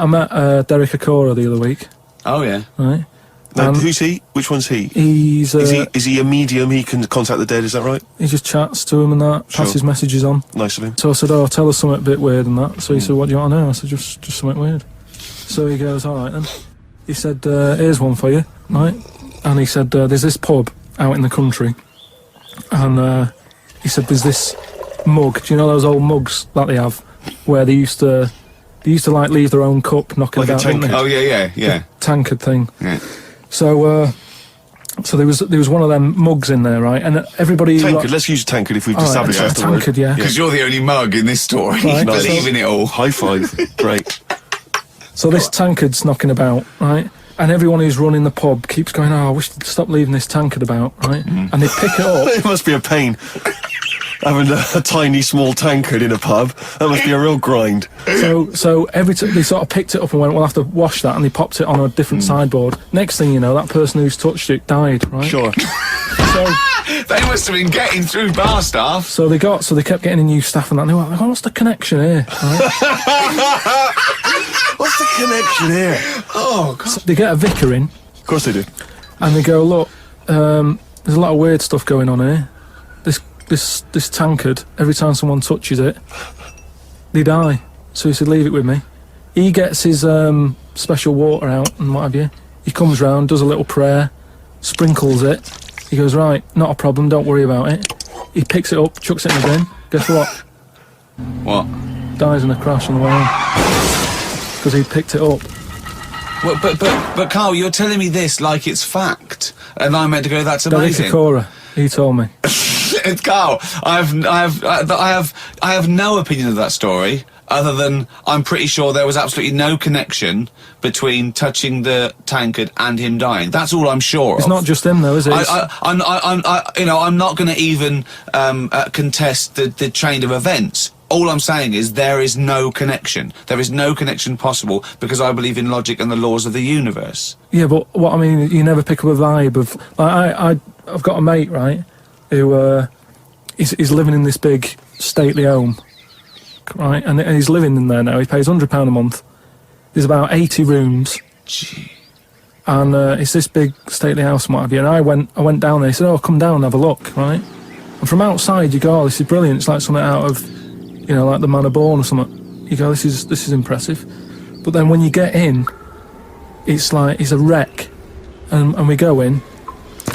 I met Derek Akora the other week. Oh, yeah. Right. Now, who's he? Which one's he? He's is he a medium? He can contact the dead, is that right? He just chats to him and that, passes messages on. Nice of him. So I said, oh, tell us something a bit weird and that. So he said, what do you want to know? I said, just something weird. So he goes, all right then. He said, here's one for you, right? And he said, there's this pub out in the country. And he said, there's this mug. Do you know those old mugs that they have? Where they used to like leave their own cup knocking like about, didn't they? Oh, yeah. The tankard thing. Yeah. So there was one of them mugs in there, right? And everybody... Tankard, let's use tankard if we've established that. Tankard, yeah. Because you're the only mug in this story. Right. Believing it all. High five. Great. So this tankard's knocking about, right? And everyone who's running the pub keeps going, oh, I wish they'd stop leaving this tankard about, right? And they pick it up. It must be a pain. Having a tiny, small tankard in a pub, that must be a real grind. So every time they sort of picked it up and went, we'll have to wash that, and they popped it on a different sideboard. Next thing you know, that person who's touched it died, right? Sure. So they must have been getting through bar staff. So they kept getting in new staff and that. And they were like, oh, what's the connection here? Right? What's the connection here? Oh, God. So they get a vicar in. Of course they do. And they go, look, there's a lot of weird stuff going on here. This tankard, every time someone touches it, they die. So he said, leave it with me. He gets his special water out and what have you. He comes round, does a little prayer, sprinkles it. He goes, right, not a problem, don't worry about it. He picks it up, chucks it in the bin. Guess what? What? Dies in a crash on the way home. Because he picked it up. Well, but Carl, you're telling me this like it's fact, and I'm meant to go, that's amazing. Derek Akora, he told me. Carl, I have no opinion of that story, other than I'm pretty sure there was absolutely no connection between touching the tankard and him dying. That's all I'm sure of. It's not just him, though, is it? I'm not going to even contest the chain of events. All I'm saying is there is no connection. There is no connection possible because I believe in logic and the laws of the universe. Yeah, but what I mean, you never pick up a vibe of... Like, I've got a mate, right, who he's living in this big stately home, right, and he's living in there now. He pays £100 a month. There's about 80 rooms. Gee. And it's this big stately house and what have you. And I went down there. He said, oh, come down and have a look, right? And from outside you go, oh, this is brilliant. It's like something out of... You know, like the Man of Born or something. You go, this is impressive. But then when you get in, it's like, it's a wreck. And we go in,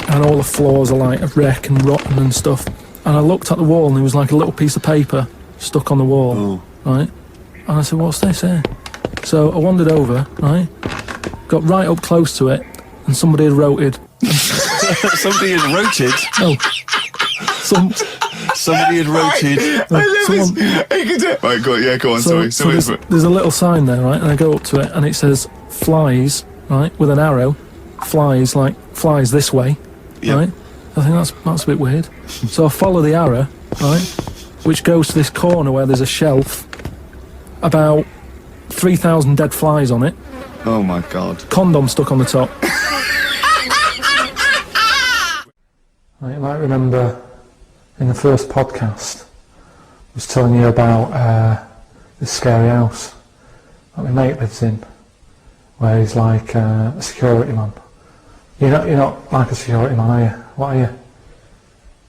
and all the floors are like a wreck and rotten and stuff. And I looked at the wall, and there was like a little piece of paper stuck on the wall, right? And I said, what's this here? So I wandered over, right? Got right up close to it, and somebody had wrote it. Somebody had wrote it? No. Somebody had rotated. Right, go on, sorry. So there's a little sign there, right? And I go up to it, and it says flies, right, with an arrow. Flies, like flies this way, right? I think that's a bit weird. So I follow the arrow, right, which goes to this corner where there's a shelf, about 3,000 dead flies on it. Oh my God. Condom stuck on the top. Right, you might remember in the first podcast, I was telling you about this scary house that my mate lives in, where he's like a security man. You're not like a security man, are you? What are you?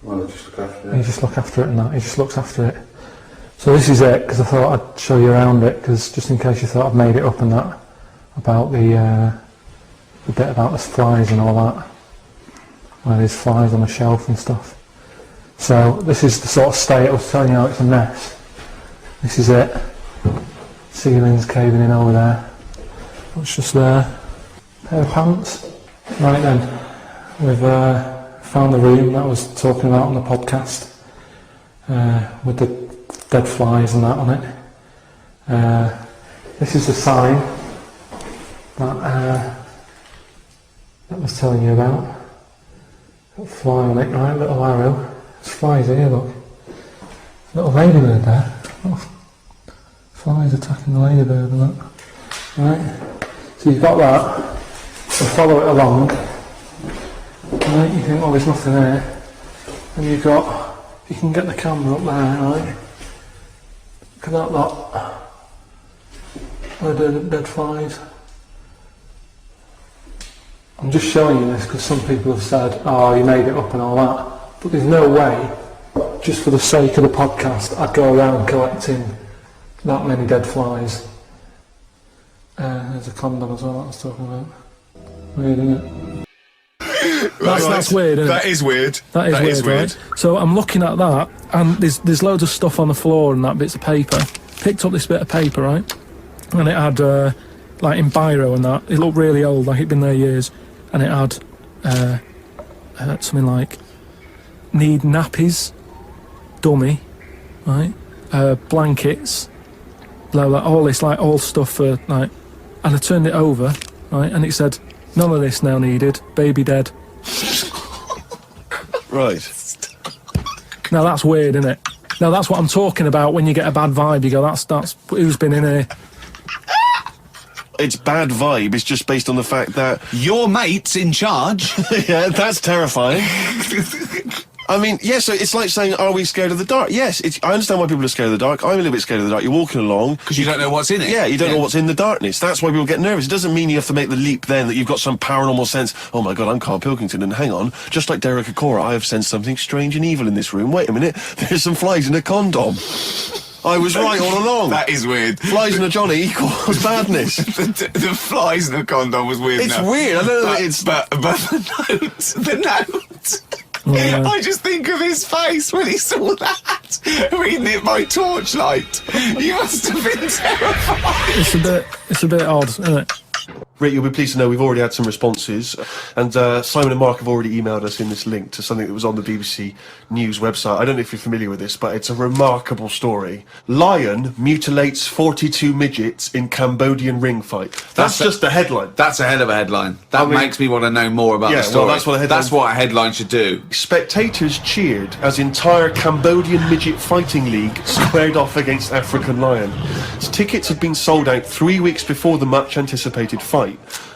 Well, I just look after it. You just look after it and that. He just looks after it. So this is it, because I thought I'd show you around it, because just in case you thought I'd made it up and that, about the bit about the flies and all that, where there's flies on the shelf and stuff. So this is the sort of state. I was telling you how it's a mess. This is it. Ceiling's caving in over there. What's just there? Pair of pants. Right then, we've found the room that I was talking about on the podcast, with the dead flies and that on it. This is the sign that I was telling you about. Got a fly on it, right? Little arrow. There's flies here, look. Little ladybird there. Oh, flies attacking the ladybird and that. Right? So you've got that. So follow it along. Right? You think, well, there's nothing there. And you can get the camera up there, right? Look at that lot. the dead flies. I'm just showing you this because some people have said, oh, you made it up and all that. But there's no way, just for the sake of the podcast, I'd go around collecting that many dead flies. There's a condom as well that I was talking about. Weird, isn't it? That's weird, isn't it? That is weird. That is weird. Right? So I'm looking at that, and there's loads of stuff on the floor and that, bits of paper. Picked up this bit of paper, right? And it had, like in biro and that, it looked really old, like it'd been there years. And it had something like, need nappies, dummy, right? Blankets, blah, blah, all this, like, all stuff for, like, and I turned it over, right? And it said, none of this now needed, baby dead. Right. Now that's weird, isn't it? Now that's what I'm talking about when you get a bad vibe, you go, that's who's been in here? It's bad vibe, it's just based on the fact that... Your mate's in charge. Yeah, that's terrifying. I mean, yeah, so it's like saying, are we scared of the dark? Yes, I understand why people are scared of the dark. I'm a little bit scared of the dark. You're walking along... Because you don't know what's in it. Yeah, you don't know what's in the darkness. That's why people get nervous. It doesn't mean you have to make the leap then that you've got some paranormal sense. Oh my God, I'm Karl Pilkington, and hang on, just like Derek Acora, I have sensed something strange and evil in this room. Wait a minute, there's some flies in a condom. I was right all along. That is weird. Flies in a Johnny equals badness. the flies in a condom was weird. It's enough. weird. I don't know. But the note. Yeah. I just think of his face when he saw that, reading it by torchlight. You must have been terrified. It's a bit odd, isn't it? Rick, you'll be pleased to know we've already had some responses, and Simon and Mark have already emailed us in this link to something that was on the BBC News website. I don't know if you're familiar with this, but it's a remarkable story. Lion mutilates 42 midgets in Cambodian ring fight. That's just the headline. That's a hell of a headline. That makes me want to know more about the story. Well, that's what a headline should do. Spectators cheered as entire Cambodian midget fighting league squared off against African lion. Tickets had been sold out 3 weeks before the much anticipated fight.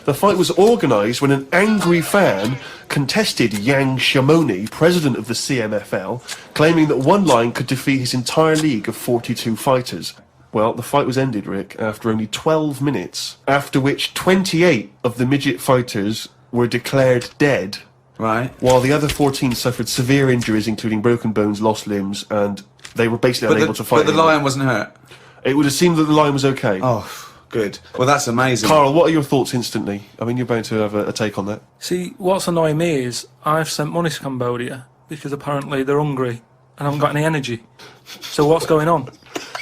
The fight was organised when an angry fan contested Yang Shamoni, president of the CMFL, claiming that one lion could defeat his entire league of 42 fighters. Well, the fight was ended, Rick, after only 12 minutes, after which 28 of the midget fighters were declared dead, right, while the other 14 suffered severe injuries, including broken bones, lost limbs, and they were basically unable to fight. But the lion wasn't hurt? It would have seemed that the lion was okay. Oh, good. Well, that's amazing. Karl, what are your thoughts instantly? I mean, you're bound to have a take on that. See, what's annoying me is I've sent money to Cambodia because apparently they're hungry and haven't got any energy. So what's going on?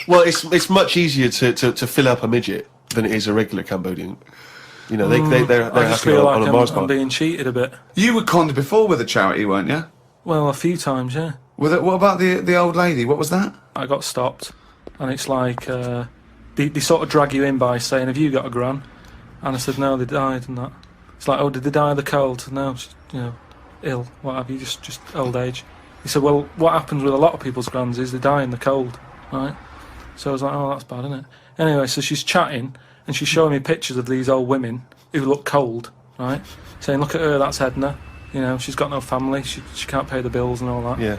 Well, it's much easier to fill up a midget than it is a regular Cambodian. You know, they're I just happy feel on like a Mars bar. I'm being cheated a bit. You were conned before with a charity, weren't you? Well, a few times, yeah. What about the old lady? What was that? I got stopped, and it's like they sort of drag you in by saying, "Have you got a gran?" And I said, "No, they died," and that. It's like, "Oh, did they die of the cold?" No, just, ill, what have you, just old age. He said, "Well, what happens with a lot of people's grans is they die in the cold, right?" So I was like, "Oh, that's bad, isn't it?" Anyway, so she's chatting, and she's showing me pictures of these old women who look cold, right? Saying, "Look at her, that's Edna. She's got no family, she can't pay the bills and all that." Yeah.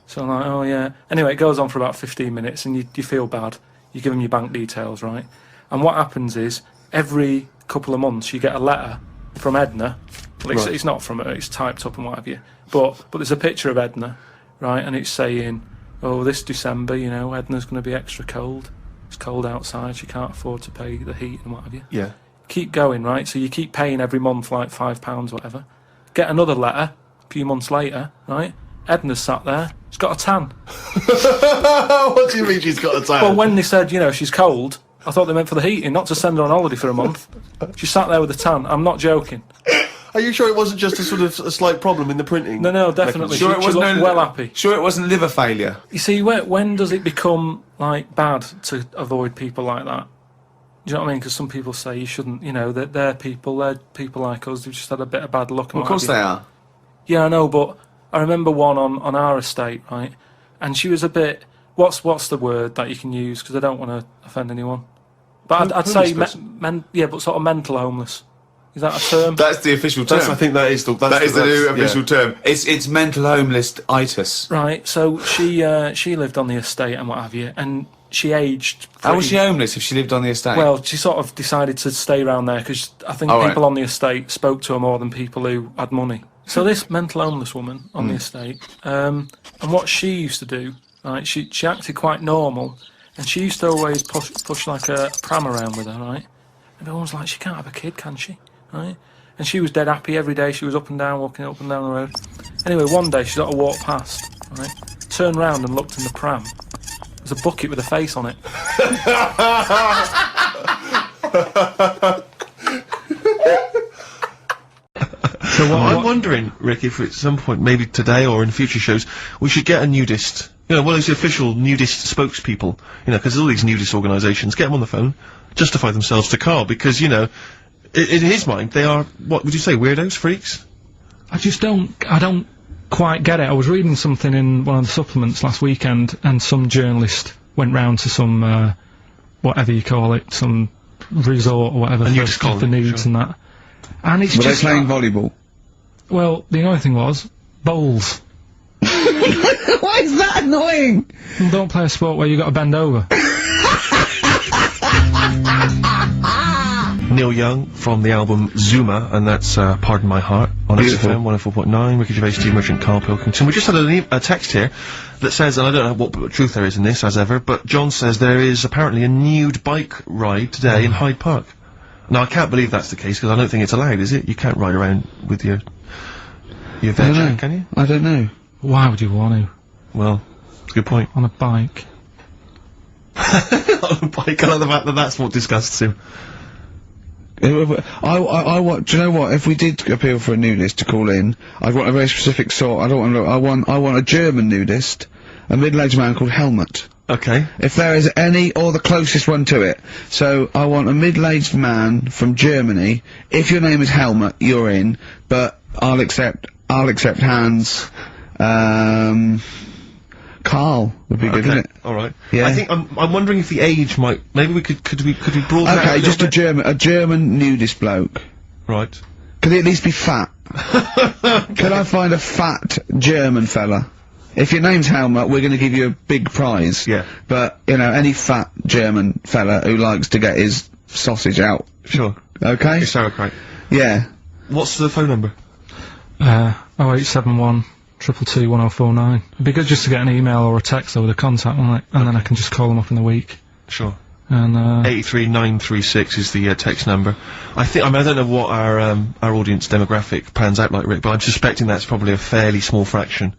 So I'm like, "Oh, yeah." Anyway, it goes on for about 15 minutes, and you feel bad. You give them your bank details, right? And what happens is, every couple of months, you get a letter from Edna. Well, it's not from her, it's typed up and what have you. But there's a picture of Edna, right? And it's saying, "Oh, this December, Edna's going to be extra cold. It's cold outside, she can't afford to pay the heat and what have you." Yeah. Keep going, right? So you keep paying every month like £5, whatever. Get another letter a few months later, right? Edna's sat there. She's got a tan. What do you mean she's got a tan? Well, when they said, she's cold, I thought they meant for the heating, not to send her on holiday for a month. She sat there with a tan. I'm not joking. Are you sure it wasn't just a slight problem in the printing? No, definitely. Sure, she looked well happy. Sure, it wasn't liver failure. You see, when does it become bad to avoid people like that? Do you know what I mean? Because some people say you shouldn't. They're people like us who've just had a bit of bad luck. Well, of course they are. Yeah, I know, but I remember one on our estate, right? And she was a bit. What's the word that you can use? Because I don't want to offend anyone. But I'd say but sort of mental homeless. Is that a term? That's the official term. I think that is the new official term. It's mental homeless-itis. Right. So she lived on the estate and what have you, and she aged. How was she homeless if she lived on the estate? Well, she sort of decided to stay around there because I think All right. people on the estate spoke to her more than people who had money. So this mental homeless woman on the estate, and what she used to do, right? She acted quite normal, and she used to always push like a pram around with her, right? And everyone's like, she can't have a kid, can she? Right? And she was dead happy every day. She was up and down, walking up and down the road. Anyway, one day she sort of walked past, right? Turned round and looked in the pram. There's a bucket with a face on it. So I'm wondering, Rick, if at some point, maybe today or in future shows, we should get a nudist. You know, one of those official nudist spokespeople. You know, because there's all these nudist organisations. Get them on the phone, justify themselves to Carl, because you know, in his mind, they are what would you say, weirdos, freaks? I don't quite get it. I was reading something in one of the supplements last weekend, and some journalist went round to some, whatever you call it, some resort or whatever, for the nudes and that. And it's Were just they playing volleyball? Well, the annoying thing was, bowls. Why is that annoying? Well, don't play a sport where you got to bend over. Neil Young from the album Zuma, and that's Pardon My Heart on SFM 104.9. Ricky Gervais, Steve Merchant, Karl Pilkington. We just had a text here that says, and I don't know what truth there is in this, as ever, but John says there is apparently a nude bike ride today in Hyde Park. Now, I can't believe that's the case, because I don't think it's allowed, is it? You can't ride around with your veg, can you? I don't know. Why would you want to? Well, it's a good point. On a bike. On a bike, I like the fact that that's what disgusts him. Do you know what? If we did appeal for a nudist to call in, I'd want a very specific sort. I don't want I want a German nudist, a middle-aged man called Helmut. Okay. If there is any, or the closest one to it. So, I want a middle-aged man from Germany. If your name is Helmut, you're in, but I'll accept Hans, Carl would be good, wouldn't it? Alright. Yeah. I think, I'm wondering if the age might, maybe we could we broaden that Okay, out just a a German nudist bloke. Right. Could he at least be fat? Could I find a fat German fella? If your name's Helmut, we're gonna give you a big prize. Yeah. But, you know, any fat German fella who likes to get his sausage out. Sure. Okay? It's sauerkraut. Yeah. What's the phone number? 0871 222 1049. It'd be good just to get an email or a text over the contact, wouldn't it? And then I can just call them up in the week. Sure. And 83936 is the text number. I mean, I don't know what our audience demographic pans out like, Rick, but I'm suspecting that's probably a fairly small fraction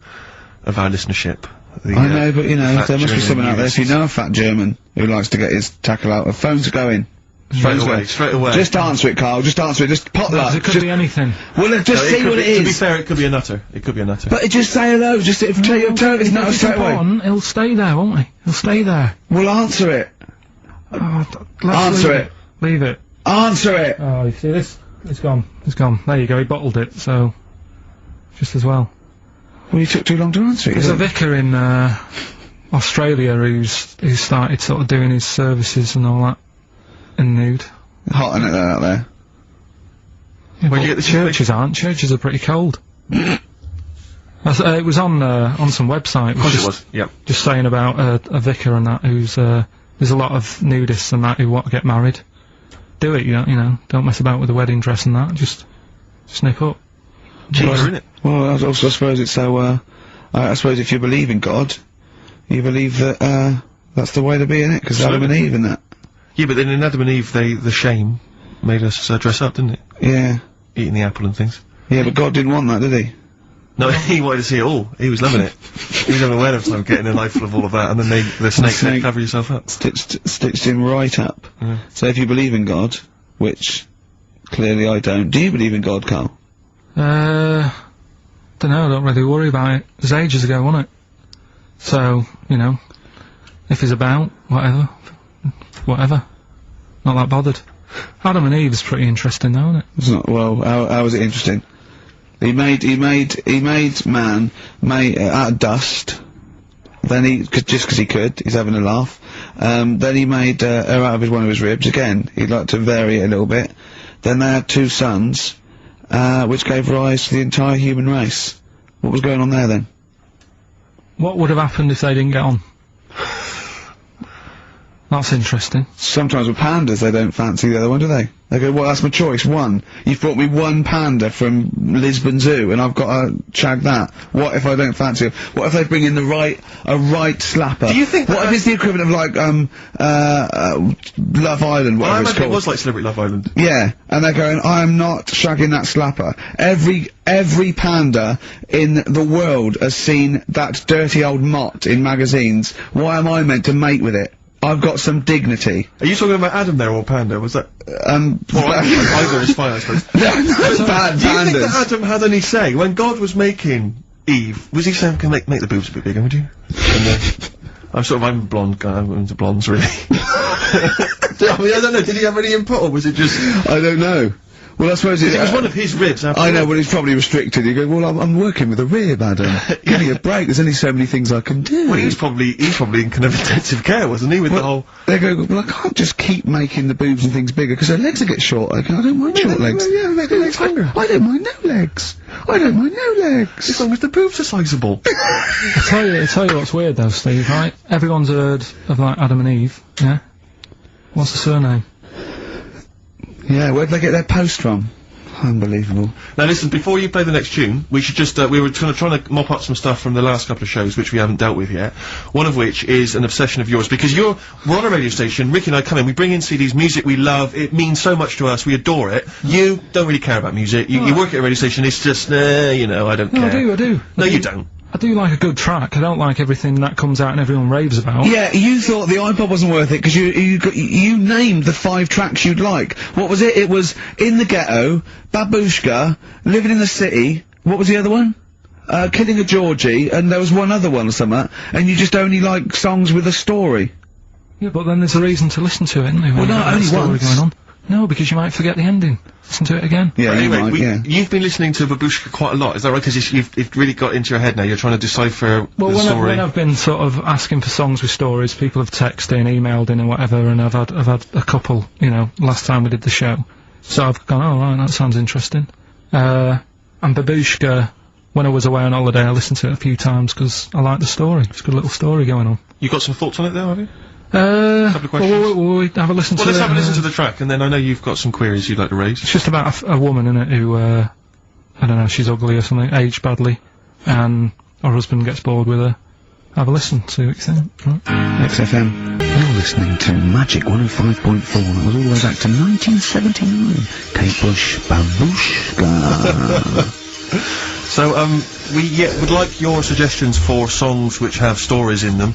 of our listenership. I know, but you know, there must be someone out there, if you know a fat German who likes to get his tackle out, phones are going. Straight away. Just answer it, Carl, just answer it, just potluck. it could be anything. Well, just see what it is. To be fair, it could be a nutter. It could be a nutter. But just say hello, just tell it's not straight away. He'll stay there, won't he? He'll stay there. Well, answer it. Answer it. Leave it. Answer it. Oh, you see this? It's gone. It's gone. There you go, he bottled it, so... just as well. Well, you took too long to answer it. There's a vicar in, Australia who's started sort of doing his services and all that in nude. Hot, isn't it, out there? Yeah, Where'd but you get the churches aren't. Churches are pretty cold. It was on some website. Of course it was, yep. Just saying about a vicar and that who's, there's a lot of nudists and that who want to get married. Do it, you know, don't mess about with the wedding dress and that, just snip up. Cheaper, isn't it? Well, I suppose it's so, I suppose if you believe in God, you believe that, that's the way to be, innit? Because Adam and Eve and that. Yeah, but then in Adam and Eve, the shame made us dress up, didn't it? Yeah. Eating the apple and things. Yeah, but God didn't want that, did he? No, he wanted to see it all. He was loving it. He was having a whale of time getting a life full of all of that, and then the snake said, cover yourself up. Stitched him right up. Yeah. So if you believe in God, which clearly I don't, do you believe in God, Carl? Dunno, I don't really worry about it. It was ages ago, wasn't it? So, you know, if he's about, whatever. Not that bothered. Adam and Eve is pretty interesting though, isn't it? It's not, well, how is it interesting? He made man, out of dust. Then just 'cause he could, he's having a laugh. Then he made, her out of one of his ribs, again, he'd like to vary it a little bit. Then they had 2 sons, which gave rise to the entire human race. What was going on there then? What would have happened if they didn't get on? That's interesting. Sometimes with pandas, they don't fancy the other one, do they? They go, well, that's my choice, one. You've brought me one panda from Lisbon Zoo, and I've got to shag that. What if I don't fancy it? What if they bring in a right slapper? Do you think what if it's the equivalent of, like, Love Island, whatever I it's imagine called? it was like Celebrity Love Island. Yeah, and they're going, I'm not shagging that slapper. Every panda in the world has seen that dirty old mott in magazines. Why am I meant to mate with it? I've got some dignity. Are you talking about Adam there or Panda? Was that? Well, either is fine, I suppose. no, bad Do you think pandas. that Adam had any say when God was making Eve? Was he saying, "Can make the boobs a bit bigger, would you?" And I'm a blonde guy. I'm into blondes, really. I mean, I don't know. Did he have any input, or was it just? I don't know. Well, I suppose It was one of his ribs. I know, but it's probably restricted. You go, well, I'm working with a rib, Adam. Give me a break. There's only so many things I can do. Well, he's probably in kind of intensive care, wasn't he? With the whole. They go, well, I can't just keep making the boobs and things bigger because their legs will get shorter. I don't mind short legs. Yeah, make the legs longer. I don't mind no legs. I don't mind no legs. As long as the boobs are sizable. I tell you what's weird though, Steve, right? Everyone's heard of, like, Adam and Eve, yeah? What's the surname? Yeah, where'd they get their post from? Unbelievable. Now listen, before you play the next tune, we should just, we were trying to mop up some stuff from the last couple of shows which we haven't dealt with yet. One of which is an obsession of yours, because we're on a radio station, Ricky and I come in, we bring in CDs, music we love, it means so much to us, we adore it. You don't really care about music, you work at a radio station, it's just, you know, I don't care. I do. No, you don't. I do like a good track. I don't like everything that comes out and everyone raves about. Yeah, you thought the iPod wasn't worth it because you named the 5 tracks you'd like. What was it? It was In the Ghetto, Babushka, Living in the City. What was the other one? Killing a Georgie, and there was one other one or something. And you just only like songs with a story. Yeah, but then there's a reason to listen to it, isn't there? Well, no, only once. Going on. No, because you might forget the ending. Listen to it again. Yeah, But anyway, yeah. you've been listening to Babushka quite a lot, is that right? Because you've really got into your head now, you're trying to decipher the story. When I've been sort of asking for songs with stories, people have texted in, emailed in and whatever, and I've had a couple, you know, last time we did the show. So I've gone, oh right, that sounds interesting. And Babushka, when I was away on holiday, I listened to it a few times because I like the story. It's a good little story going on. You got some thoughts on it there, have you? Couple of questions. We'll have a listen to it. Let's have a listen to the track, and then I know you've got some queries you'd like to raise. It's just about a woman, innit, who, I don't know, she's ugly or something, aged badly, and her husband gets bored with her. Have a listen, see what you think. Right. XFM. You're listening to Magic 105.4. That was all the way back to 1979. Kate Bush, Babushka. So, we would like your suggestions for songs which have stories in them,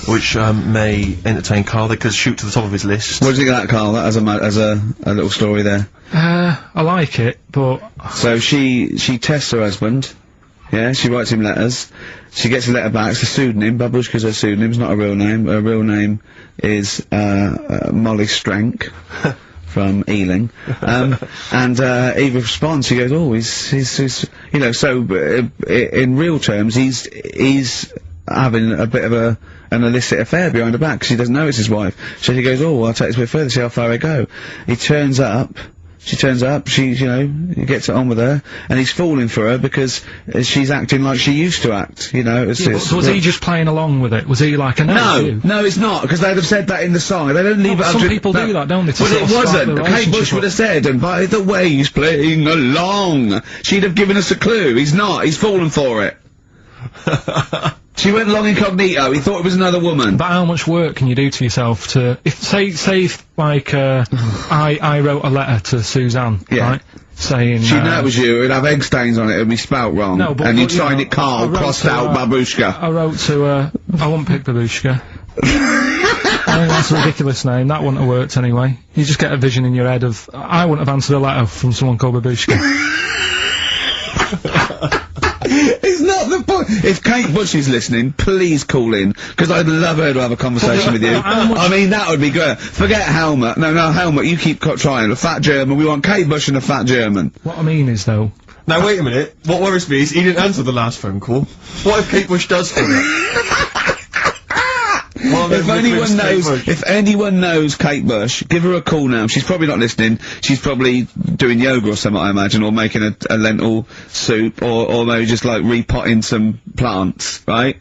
which may entertain Carl. They could shoot to the top of his list. What do you think of that, Carl? That as a little story there. I like it, but... So she tests her husband. Yeah, she writes him letters. She gets a letter back. It's a pseudonym. Babushka's her pseudonym. It's not a real name. Her real name is Molly Strank. From Ealing, and Eva responds. She goes, "Oh, he's you know." So in real terms, he's having a bit of an illicit affair behind her back because she doesn't know it's his wife. So she goes, "Oh, well, I'll take this a bit further, see how far I go." He turns up. She turns up, he gets it on with her, and he's falling for her because she's acting like she used to act, you know. So was he just playing along with it? Was he like a No, it's not, because they'd have said that in the song. They don't leave it up to... Some people do that, don't they? But it wasn't. Kate Bush would have said, and by the way, he's playing along. She'd have given us a clue. He's not. He's fallen for it. She went along incognito. He thought it was another woman. But how much work can you do to yourself to, say if like, I wrote a letter to Suzanne, right? Saying, she'd know it was you, it'd have egg stains on it, it'd be spelt wrong. No, but, and you'd sign it Carl, crossed out Babushka. I wrote to, I won't pick Babushka. I think that's a ridiculous name, that wouldn't have worked anyway. You just get a vision in your head of, I wouldn't have answered a letter from someone called Babushka. It's not the point. If Kate Bush is listening, please call in, because I'd love her to have a conversation with you. I mean, that would be good. Forget Helmut. No, Helmut, you keep trying. A fat German. We want Kate Bush and a fat German. What I mean is, though... Now, wait a minute. What worries me is he didn't answer the last phone call. What if Kate Bush does for it? If anyone knows Kate Bush, give her a call now. She's probably not listening. She's probably doing yoga or something, I imagine, or making a lentil soup, or maybe just like repotting some plants, right?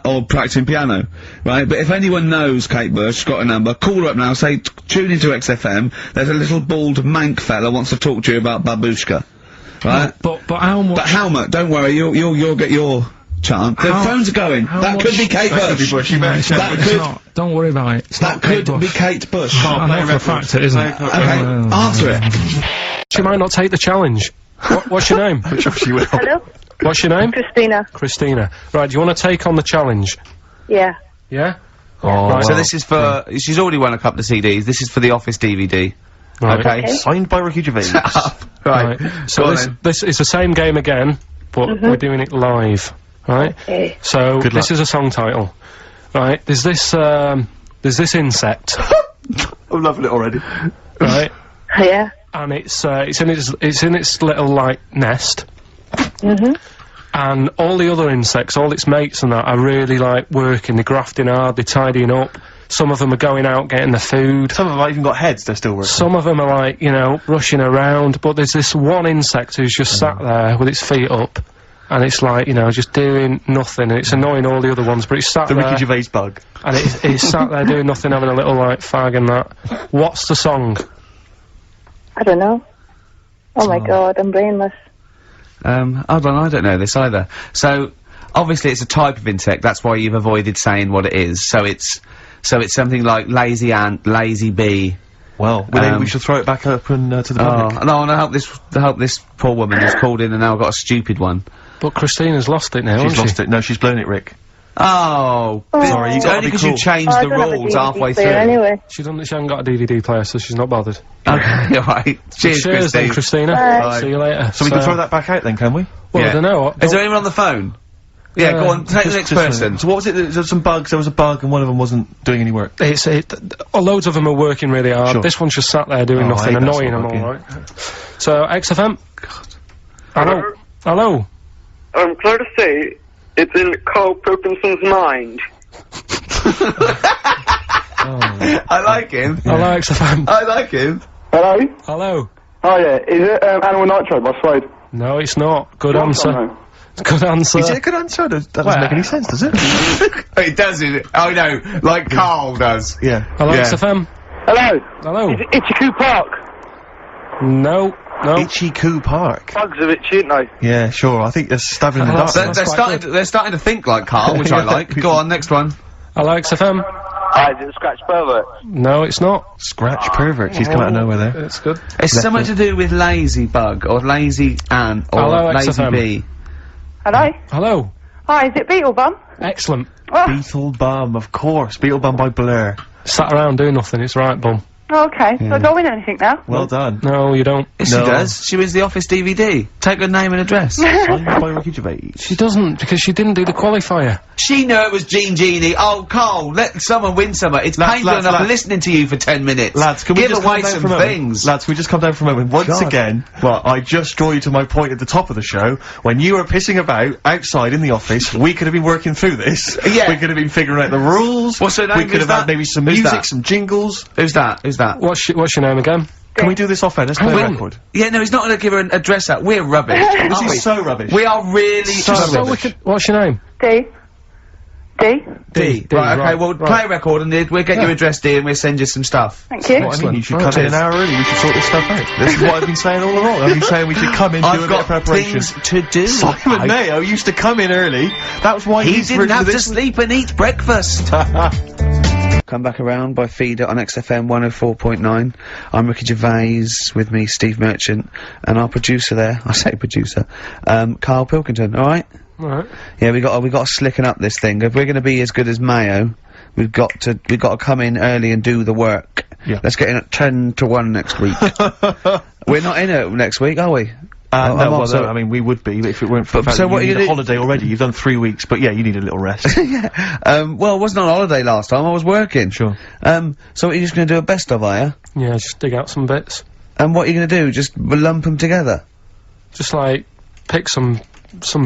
Or practicing piano, right? But if anyone knows Kate Bush, got a number, call her up now, say, tune into XFM, there's a little bald mank fella wants to talk to you about babushka. Right? But how much? But how much? Don't worry, you'll get your chance. The phones are going. That could be Kate Bush. That could. Don't worry about it. That could be Kate Bush. I know for a fact it isn't. Okay, answer it. She might not take the challenge. What's your name? Hello? What's your name? Christina. Christina. Right, do you want to take on the challenge? Yeah. Yeah? Oh, Right. so this is for, she's already won a couple of CDs, this is for the Office DVD. Right. Okay. Okay. Signed by Ricky Gervais. Right. So Go on this, then. this is the same game again, but we're doing it live. Right? Okay. So Good this luck. is a song title. Right? There's this insect. I'm loving it already. Right? Yeah. And it's in its little like nest. And all the other insects, all its mates and that, are really like working, they're grafting hard, they're tidying up. Some of them are going out getting the food. Some of them haven't even got heads, they're still working. Some of them are like, you know, rushing around, but there's this one insect who's just sat there with its feet up, and it's like, you know, just doing nothing, and it's annoying all the other ones, but it's sat The there, Ricky Gervais bug. and it's sat there doing nothing, having a little, like, fag and that. What's the song? I don't know. Oh my god, I'm brainless. Hold on, I don't know this either. So, obviously it's a type of insect, that's why you've avoided saying what it is. So it's something like lazy ant, lazy bee. Well, maybe we should throw it back up and, to the public. Oh, no, and I hope this poor woman has called in and now got a stupid one. But Christina's lost it now, She's hasn't lost it. No, she's blown it, Rick. Oh, Sorry, you gotta only be because cool. you changed Oh, I the don't have a rules DVD halfway player through. Anyway. She hasn't got a DVD player, so she's not bothered. Okay, alright. Cheers, Cheers then, Christine. Christina. Bye. See you later. So we can throw that back out then, can we? Well, Yeah. I don't know. Is there anyone on the phone? Yeah, go on, take the next person. So what was it? There was some bugs, there was a bug and one of them wasn't doing any work. Loads of them are working really hard. Sure. This one's just sat there doing Oh, I nothing, hate that annoying sort them of all, bug, right? So, XFM? God. Hello? Hello? I'm glad to say it's in Carl Pilkington's mind. I like him. Hello, XFM? I like him. Hello? Hello? Oh yeah, is it Animal Nitrate by Slade? No, it's not. Good answer. No. Good answer. Is it a good answer? That doesn't make any sense, does it? It does, it? Oh no, like Carl does. Yeah. Hello, Yeah. XFM? Hello? Hello? Is it Ichiku Park? No. No. Itchy Coo Park. Bugs are itchy, aren't they? Yeah, sure. I think they're stabbing in the That's- dark. They're starting to think like Carl, which I like. Go on, next one. Hello, XFM? Is it Scratch Pervert? No, it's not. Scratch pervert. She's come out of nowhere there. It's good. It's something to do with lazy bug or lazy ant or Hello, lazy XFM. bee. Hello? Hello? Hi, is it Beetlebum? Excellent. Oh, Beetle Bum, of course. Beetle Bum by BLEU. Sat around doing nothing, it's right, bum. okay. So I don't win anything now? Well done. No, you don't. Yes, No. she does. She wins the Office DVD. Take her name and address. Signed by Ricky Gervais. She doesn't, because she didn't do the qualifier. She knew it was Jean Genie. Oh, Carl, let someone win some. It's painful enough listening to you for 10 minutes. Lads, can we give just away calm down some for a moment? things? Lads, can we just come down for a moment? Once again, well, I just draw you to my point at the top of the show. When you were pissing about outside in the office, we could have been working through this. Yeah. We could have been figuring out the rules. What's her name? We could Who's have had that? maybe some Who's music, that? some jingles. Who's that? Who's that? What's your name again? Can we do this off air? Let's play a When? record. Yeah, no, he's not going to give her an address out. We're rubbish. This aren't we? is so rubbish. We are really So just rubbish. What's your name? D? D? D. Right, okay, well, play a record and we'll get your address, D, and we'll send you some stuff. Thank you. What I mean, you should Excellent. come in an hour early. We should sort this stuff out. This is what I've been saying all along. I've been saying we should come in, do a I've bit of got preparation. things to do. Simon Mayo used to come in early. That was why He he's didn't written have to this. sleep and eat breakfast. Come back around by feeder on XFM 104.9. I'm Ricky Gervais, with me Steve Merchant, and our producer there, I say producer, Karl Pilkington, alright? Alright. Yeah, we got to slicken up this thing. If we're gonna be as good as Mayo, we've got to come in early and do the work. Yeah. Let's get in at 10 to 1 next week. We're not in it next week, are we? I'm No, well, also- no, I mean, we would be if it weren't for the fact so that what are you you need a gonna holiday already. You've done 3 weeks, but yeah, you need a little rest. Well, I wasn't on holiday last time, I was working. Sure. So what, you're just gonna do a best of, are you? Yeah, just dig out some bits. And what are you gonna do? Just lump them together? Just like, pick some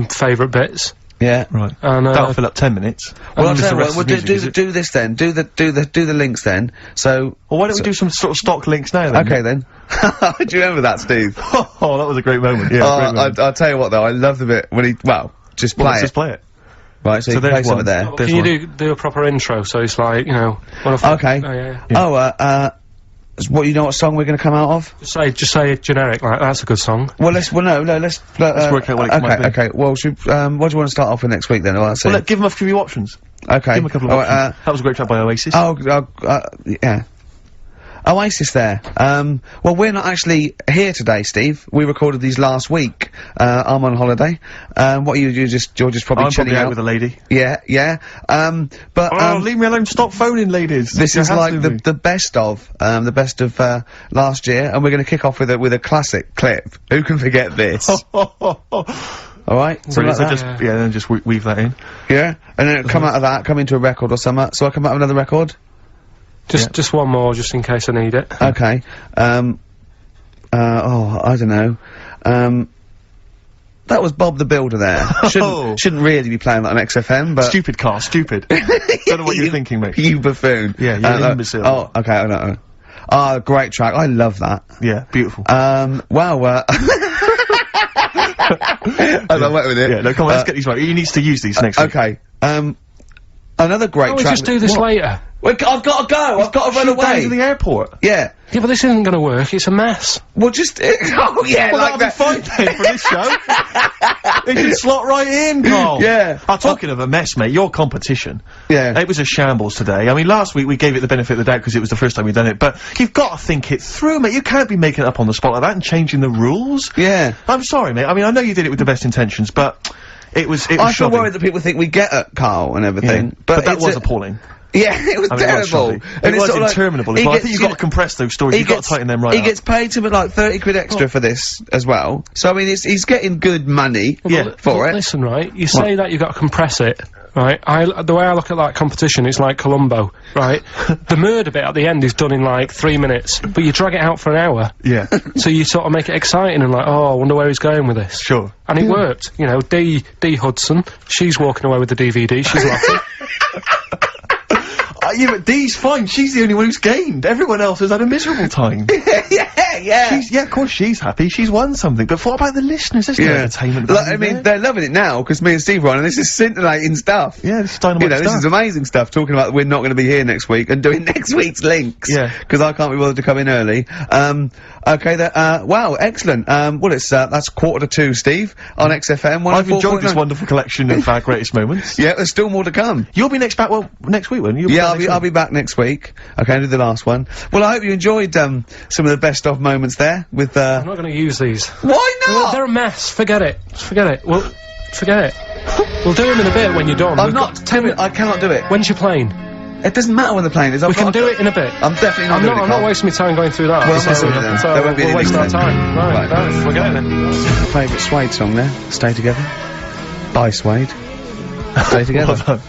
favourite bits. Yeah. Right. And, that'll fill up 10 minutes. Well, I'll And tell you the what, rest we'll of the music, is do this then. Do the links then. So. Well, why don't we do some sort of stock links now then? Okay then. Do you remember that, Steve? Oh, that was a great moment. Yeah. Great moment. I'll tell you what though, I love the bit when he, just play Let's it. just play it. Right, so you play there's some one. of there. There's Can one. you do a proper intro? So it's like, you know. Okay. Oh, yeah. Oh, what, you know what song we're gonna come out of? Just say generic, like, that's a good song. Well, let's work out what it might be. Okay, well, what do you want to start off with next week then? Well, give them a few options. Okay. Give them a couple of options. That was a great track by Oasis. Yeah. Oasis there. Well, we're not actually here today, Steve. We recorded these last week. I'm on holiday. What are you're just probably I'm chilling probably out out with a lady. Yeah. Leave me alone, stop phoning, ladies. This is like the best of last year, and we're going to kick off with a classic clip. Who can forget this? Alright, so then just weave that in. Yeah, and then come out of that, come into a record or something. So I come out with another record? Just one more, just in case I need it. Okay. I don't know. That was Bob the Builder there. Shouldn't really be playing that on XFM, but... Stupid car, stupid. Don't know what you're thinking, mate. You buffoon. Yeah, you're an imbecile. Oh, okay, I know. Ah, great track. I love that. Yeah, beautiful. Wow, I love it with it. Yeah, no, come on, let's get these right. He needs to use these next week. Okay. Another great track. We just do this later. I've got to go. I've got to run away. Down to the airport. Yeah. Yeah, but this isn't going to work. It's a mess. Well, just oh yeah, well, like that'll be fine then for this show. It can slot right in, Carl. Yeah. Talking of a mess, mate, your competition. Yeah. It was a shambles today. I mean, last week we gave it the benefit of the doubt because it was the first time we'd done it, but you've got to think it through, mate. You can't be making it up on the spot like that and changing the rules. Yeah. I'm sorry, mate. I mean, I know you did it with the best intentions, but it was I feel shoddy. worried that people think we get at Carl and everything. Yeah. But that was appalling. Yeah, it was terrible. It was interminable. I think you've got to compress those stories. You've got to tighten them right He up. gets paid something like 30 quid extra for this as well. So I mean, he's getting good money for it. Listen, right? You say that you've got to compress it, right? The way I look at that competition, it's like Columbo, right? The murder bit at the end is done in like 3 minutes, but you drag it out for an hour. Yeah. So you sort of make it exciting and like, oh, I wonder where he's going with this. Sure. And it worked. You know, D Hudson, she's walking away with the DVD. She's laughing. Yeah, but Dee's fine. She's the only one who's gained. Everyone else has had a miserable time. Yeah, of course she's happy. She's won something. But what about the listeners? There's no entertainment value I mean, there. they're loving it now, because me and Steve are on, and this is scintillating stuff. Yeah, this is dynamite You know, stuff. this is amazing stuff, talking about we're not going to be here next week, and doing next week's links. Yeah. Because I can't be bothered to come in early. Okay, wow, excellent. Well, it's, that's 1:45, Steve, on XFM. I've enjoyed this wonderful collection of our greatest moments. Yeah, there's still more to come. You'll be next week, won't you? Yeah, I'll be back next week. Okay, I'll do the last one. Well, I hope you enjoyed, some of the best of moments there with, I'm not going to use these. Why not? Well, they're a mess. Forget it. Forget it. Well, forget it. We'll do them in a bit when you're done. I cannot do it. When's your plane? It doesn't matter when the plane is. We can do it in a bit. I'm definitely not doing it, I'm not wasting my time going through that. Well, so there won't be we'll any waste our links then. time. Right. Forget it then. Favourite Suede song there? Stay Together. By Suede. Stay Together. Well done.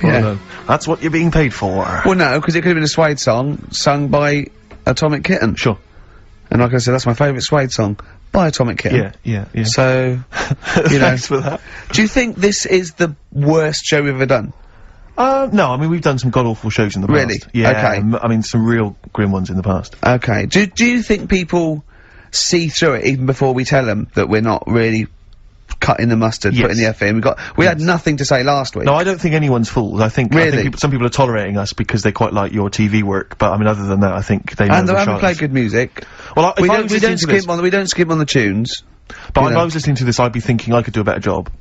Well done. That's what you're being paid for. Well, no, because it could have been a Suede song sung by Atomic Kitten. Sure. And like I said, that's my favourite Suede song by Atomic Kitten. Yeah. So, you know. Thanks for that. Do you think this is the worst show we've ever done? No, I mean, we've done some god-awful shows in the past. Really? Yeah, Okay. I mean, some real grim ones in the past. Okay. Do you think people see through it even before we tell them that we're not really cutting the mustard, putting the effort in? We had nothing to say last week. No, I don't think anyone's fooled. I think some people are tolerating us because they quite like your TV work, but I mean, other than that, I think they know and they the haven't played good music. Well, we don't skip on the tunes. But if I was listening to this, I'd be thinking I could do a better job.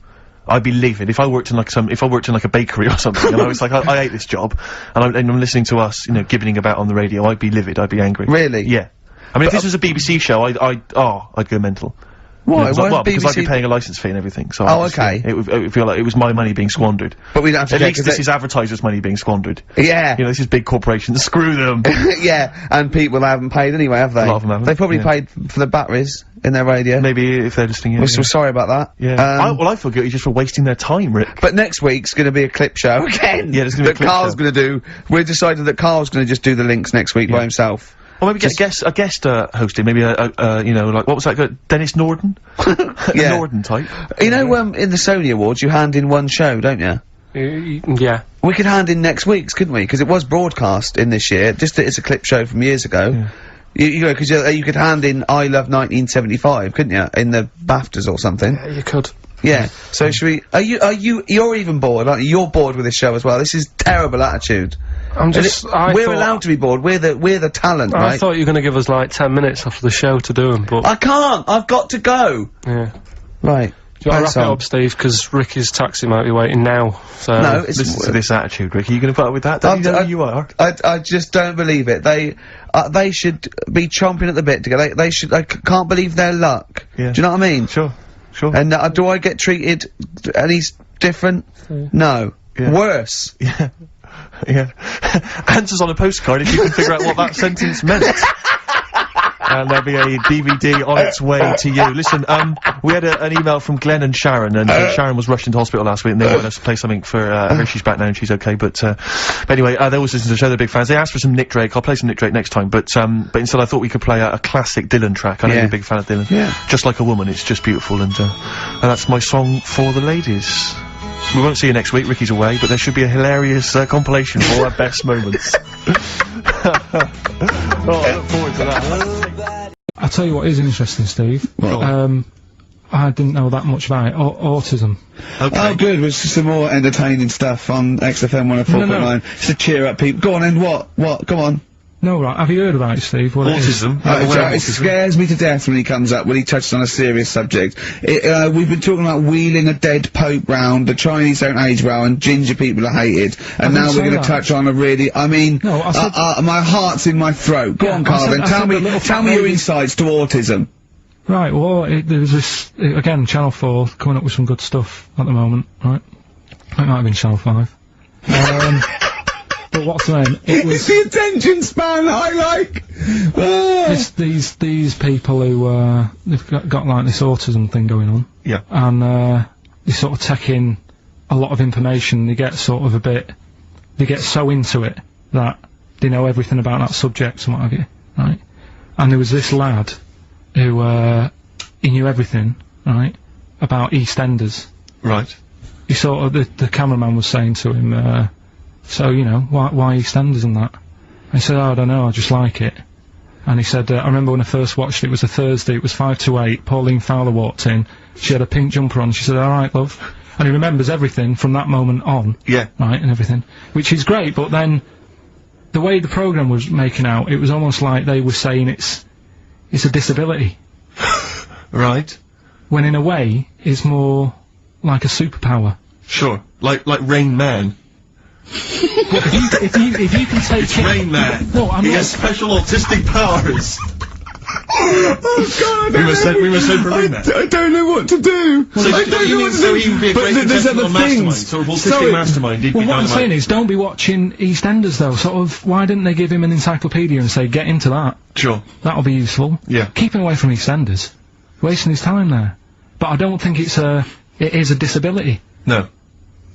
I'd be livid if I worked in like a bakery or something, and I was like, I hate this job, and I'm listening to us, you know, gibbeting about on the radio. I'd be livid. I'd be angry. Really? Yeah. I mean, if this was a BBC show, I'd go mental. Why? Because I'd be paying a licence fee and everything. So okay. It would feel like it was my money being squandered. But we don't have to. At least this is advertisers' money being squandered. Yeah. You know, this is big corporations. Screw them. Yeah, and people haven't paid anyway, have they? A lot of them haven't. They probably paid for the batteries in their radio. Maybe if they're listening. We're sorry about that. Yeah. I feel guilty just for wasting their time, Rick. But next week's going to be a clip show again. Yeah, there's going to be a clip Carl's show. going to do. We've decided that Carl's going to just do the links next week by himself. Or maybe get a guest hosting, maybe you know, like, what was that guy, Dennis Norden? Yeah. Norden type. You know, in the Sony Awards, you hand in one show, don't you? Yeah. We could hand in next week's, couldn't we? Because it was broadcast in this year, just that it's a clip show from years ago. Yeah. You know, because you could hand in I Love 1975, couldn't you? In the BAFTAs or something. Yeah, you could. Yeah. So should we? You're even bored, aren't you? You're bored with this show as well. This is terrible attitude. We're allowed to be bored. We're the talent, right? I thought you were going to give us like 10 minutes after the show to do them, but I can't. I've got to go. Yeah. Right. Do you want to wrap it up, Steve? Because Ricky's taxi might be waiting now. So no, it's listen to this attitude, Ricky. You going to put up with that? Don't you know who you are? I just don't believe it. They should be chomping at the bit to go. They should. I can't believe their luck. Yeah. Do you know what I mean? Sure. And do I get treated any different? No. Yeah. Worse. Yeah. Yeah. Answers on a postcard if you can figure out what that sentence meant. And there'll be a DVD on its way to you. Listen, we had an email from Glenn and Sharon, and Sharon was rushed into hospital last week, and they wanted us to play something for her. She's back now and she's okay, but anyway, they always listen to the show, they're big fans. They asked for some Nick Drake. I'll play some Nick Drake next time, but instead I thought we could play a classic Dylan track. I know you're a big fan of Dylan. Yeah. Just Like a Woman, it's just beautiful, and that's my song for the ladies. We won't see you next week, Ricky's away, but there should be a hilarious compilation of all our best moments. Oh, I look forward to that. I'll tell you what is interesting, Steve. I didn't know that much about it. Autism. Okay. Oh, good. Was some more entertaining stuff on XFM 104.9. No. Just to cheer up people. Go on, and what? Come on. No, right. Have you heard about it, Steve? What autism? It scares me to death when he comes up, when he touches on a serious subject. We've been talking about wheeling a dead pope round, the Chinese don't age well, and ginger people are hated, and now we're going to touch on a really, I mean, my heart's in my throat. Go on, Carl, then tell me your insights to autism. Right, well, there's this, again, Channel 4 coming up with some good stuff at the moment, right? It might have been Channel 5. But what's the name? It was the attention span I like. These people who they've got like this autism thing going on. Yeah. And they sort of take in a lot of information. They get sort of they get so into it that they know everything about that subject and what have you, right? And there was this lad who he knew everything, right, about EastEnders. Right. He sort of the cameraman was saying to him. So, you know, why EastEnders and that? And he said, oh, I don't know, I just like it. And he said, I remember when I first watched it, it was a Thursday, it was 5 to 8, Pauline Fowler walked in, she had a pink jumper on, she said, alright, love. And he remembers everything from that moment on. Yeah. Right, and everything. Which is great, but then, the way the programme was making out, it was almost like they were saying it's a disability. Right. When in a way, it's more like a superpower. Sure. Like Rain Man. if you can take it, Rain Man. No, he has special autistic powers. Oh God! We were so for Rain Man. I don't know what to do. So he would be a great contestant on Mastermind, sort of autistic mastermind. Well, what I'm saying is, don't be watching EastEnders though. Sort of, why didn't they give him an encyclopedia and say, get into that? Sure. That'll be useful. Yeah. Keep him away from EastEnders. Wasting his time there. But I don't think it is a disability. No.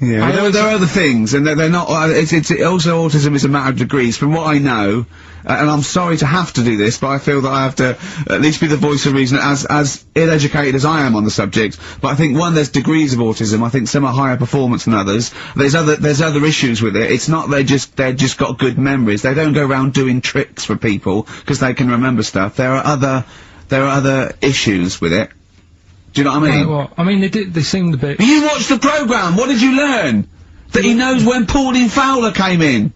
Yeah, there are other things, and they're not. It's also autism is a matter of degrees. From what I know, and I'm sorry to have to do this, but I feel that I have to at least be the voice of reason, as ill-educated as I am on the subject. But I think there's degrees of autism. I think some are higher performance than others. There's other issues with it. It's not they've just got good memories. They don't go around doing tricks for people because they can remember stuff. There are other issues with it. Do you know what I mean? Well, I mean, they seemed a bit... You watched the programme, what did you learn? That he knows when Pauline Fowler came in?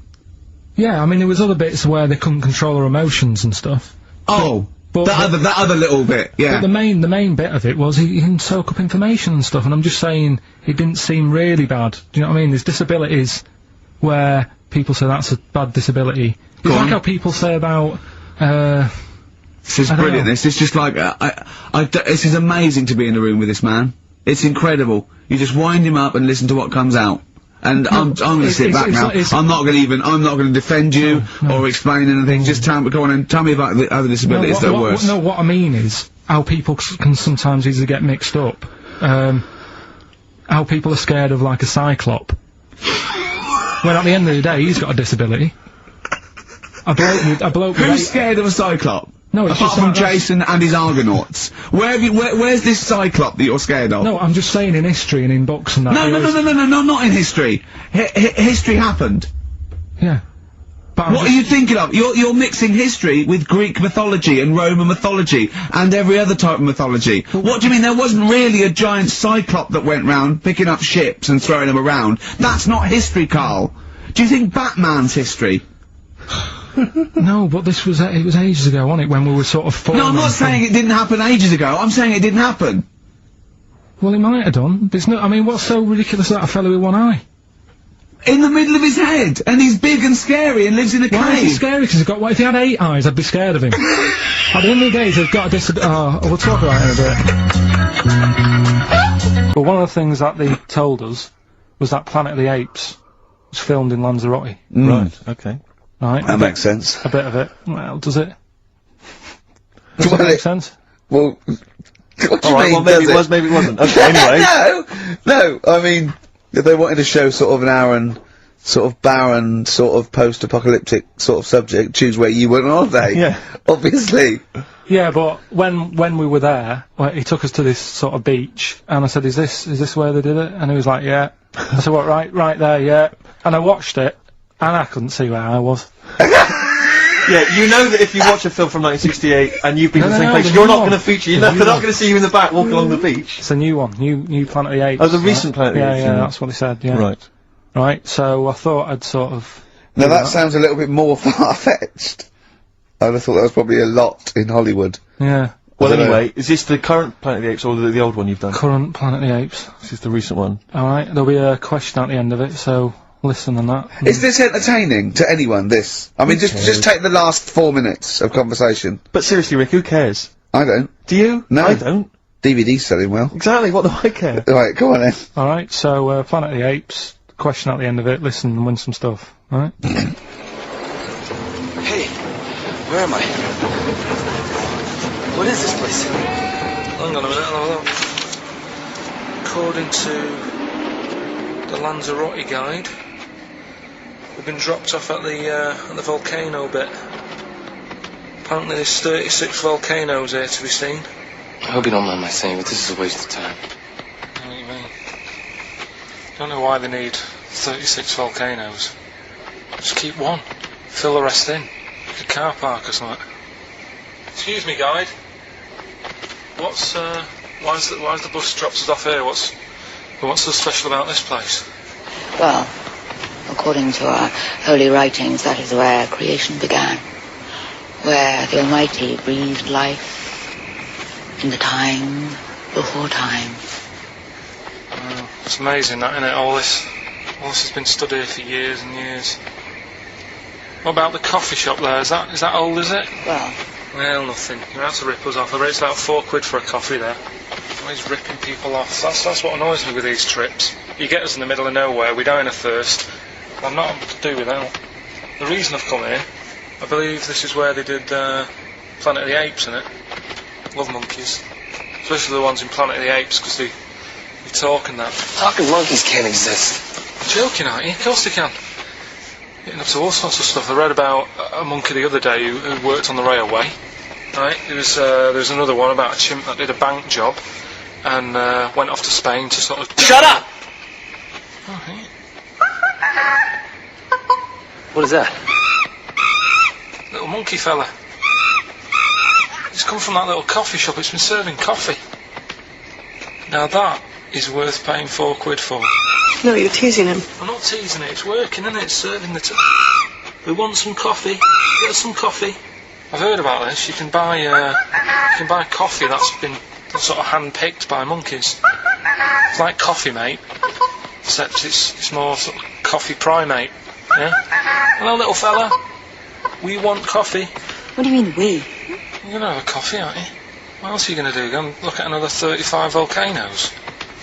Yeah, I mean, there was other bits where they couldn't control her emotions and stuff. Oh, that other little bit, yeah. But the main bit of it was he can soak up information and stuff, and I'm just saying, it didn't seem really bad. Do you know what I mean? There's disabilities where people say that's a bad disability. It's like how people say about, This is brilliant. This is just like this is amazing to be in a room with this man. It's incredible. You just wind him up and listen to what comes out. And I'm going to sit back now. I'm not going to defend you or explain anything. Just go on and tell me about the other disabilities that are worse. No, what I mean is how people can sometimes easily get mixed up. How people are scared of like a cyclop. When at the end of the day, he's got a disability. a bloke Who's scared of a Cyclop? No, it's apart just from like that's- Jason and his Argonauts. Where's this Cyclop that you're scared of? No, I'm just saying in history and in books and that. No, not in history. History happened. Yeah. But What are you thinking of? You're mixing history with Greek mythology and Roman mythology and every other type of mythology. What do you mean there wasn't really a giant Cyclop that went round picking up ships and throwing them around? That's not history, Carl. Do you think Batman's history? No, but this was it was ages ago, wasn't it? When we were sort of No, I'm not saying it didn't happen ages ago. I'm saying it didn't happen. Well, it might have done. There's no. I mean, what's so ridiculous about a fellow with one eye? In the middle of his head, and he's big and scary and lives in a cave. Why is he scary? Because he's got. What if he had 8 eyes? I'd be scared of him. At the end of the day, he's got a disability. We'll talk about it in a bit. But one of the things that they told us was that Planet of the Apes was filmed in Lanzarote. Right. Okay. Right. That makes sense. A bit of it. Well, does it? Does it make sense? Well, what do you Alright, mean, well maybe does it was, maybe it wasn't. Okay, anyway. No, I mean, if they wanted to show sort of an barren, sort of post-apocalyptic sort of subject, choose where you went on holiday. Yeah. Obviously. Yeah, but when we were there, he took us to this sort of beach, and I said, "Is this where they did it?" And he was like, "Yeah." I said, "What? Right there, yeah." And I watched it, and I couldn't see where I was. Yeah, you know that if you watch a film from 1968 and you've been to the same place, you're not going to feature. They're not going to see you in the back walking along the beach. It's a new one, new Planet of the Apes. Oh, the recent Planet of the Apes. Yeah, that's what he said. Yeah. Right. Right. So I thought I'd sort of. Now that sounds a little bit more far-fetched. I'd have thought that was probably a lot in Hollywood. Yeah. Well, anyway, is this the current Planet of the Apes or the old one you've done? Current Planet of the Apes. This is the recent one. Alright, there'll be a question at the end of it, so listen on that. Is this entertaining to anyone, this? I mean, just take the last 4 minutes of conversation. But seriously, Rick, who cares? I don't. Do you? No. I don't. DVD's selling well. Exactly, what do I care? Right, go on then. Alright, so, Planet of the Apes, question at the end of it, listen and win some stuff, alright? Hey, where am I? What is this place? Hang on a minute, I'll have a look. According to the Lanzarote guide, we've been dropped off at the volcano bit. Apparently there's 36 volcanoes here to be seen. I hope you don't mind my saying, but this is a waste of time. What do you mean? Don't know why they need 36 volcanoes. Just keep one. Fill the rest in. Like a car park or something. Excuse me, guide. What's why's the bus drops us off here? What's so special about this place? Well, according to our holy writings, that is where creation began, where the Almighty breathed life in the time before time. Oh, it's amazing, that, isn't it? All this has been studied here for years and years. What about the coffee shop there? Is that old, is it? Well, nothing. You're out to rip us off. I bet it's about £4 for a coffee there. Always ripping people off. That's what annoys me with these trips. You get us in the middle of nowhere, we die in a thirst. I'm not able to do without. The reason I've come here, I believe this is where they did Planet of the Apes, innit? Love monkeys. Especially the ones in Planet of the Apes, because they talk and that. Talking monkeys can't exist. You're joking, aren't you? Of course they can. Getting up to all sorts of stuff. I read about a monkey the other day who worked on the railway. Right? There was another one about a chimp that did a bank job and went off to Spain to sort of... Shut up! Alright. What is that? Little monkey fella. It's come from that little coffee shop. It's been serving coffee. Now that is worth paying £4 for. No, you're teasing him. I'm not teasing it. It's working, isn't it? It's serving the... We want some coffee. Get us some coffee. I've heard about this. You can buy coffee that's been sort of hand-picked by monkeys. It's like Coffee Mate, except it's more sort of coffee primate. Yeah. Hello, little fella. We want coffee. What do you mean, we? You're gonna have a coffee, aren't you? What else are you gonna do? Go and look at another 35 volcanoes?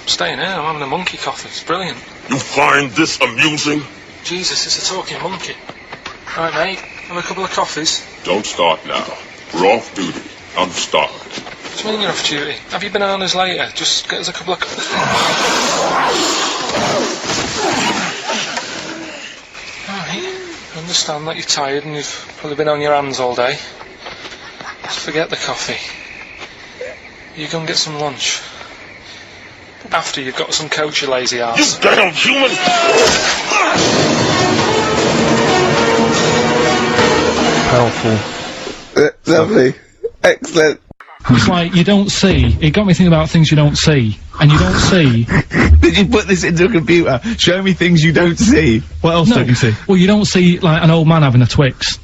I'm staying here. I'm having a monkey coffee. It's brilliant. You find this amusing? Jesus, it's a talking monkey. Right, mate. Have a couple of coffees. Don't start now. We're off duty. I'm starved. What do you mean you're off duty? Have you bananas later? Just get us a couple of coffees. Alright. understand that you're tired and you've probably been on your hands all day. Just forget the coffee. You go and get some lunch. After you've got some coach, you lazy arse. You damn human! Powerful. Lovely. Excellent. It's like, you don't see. It got me thinking about things you don't see. And you don't see. Did you put this into a computer? Show me things you don't see. What else don't you see? Well, you don't see, like, an old man having a Twix.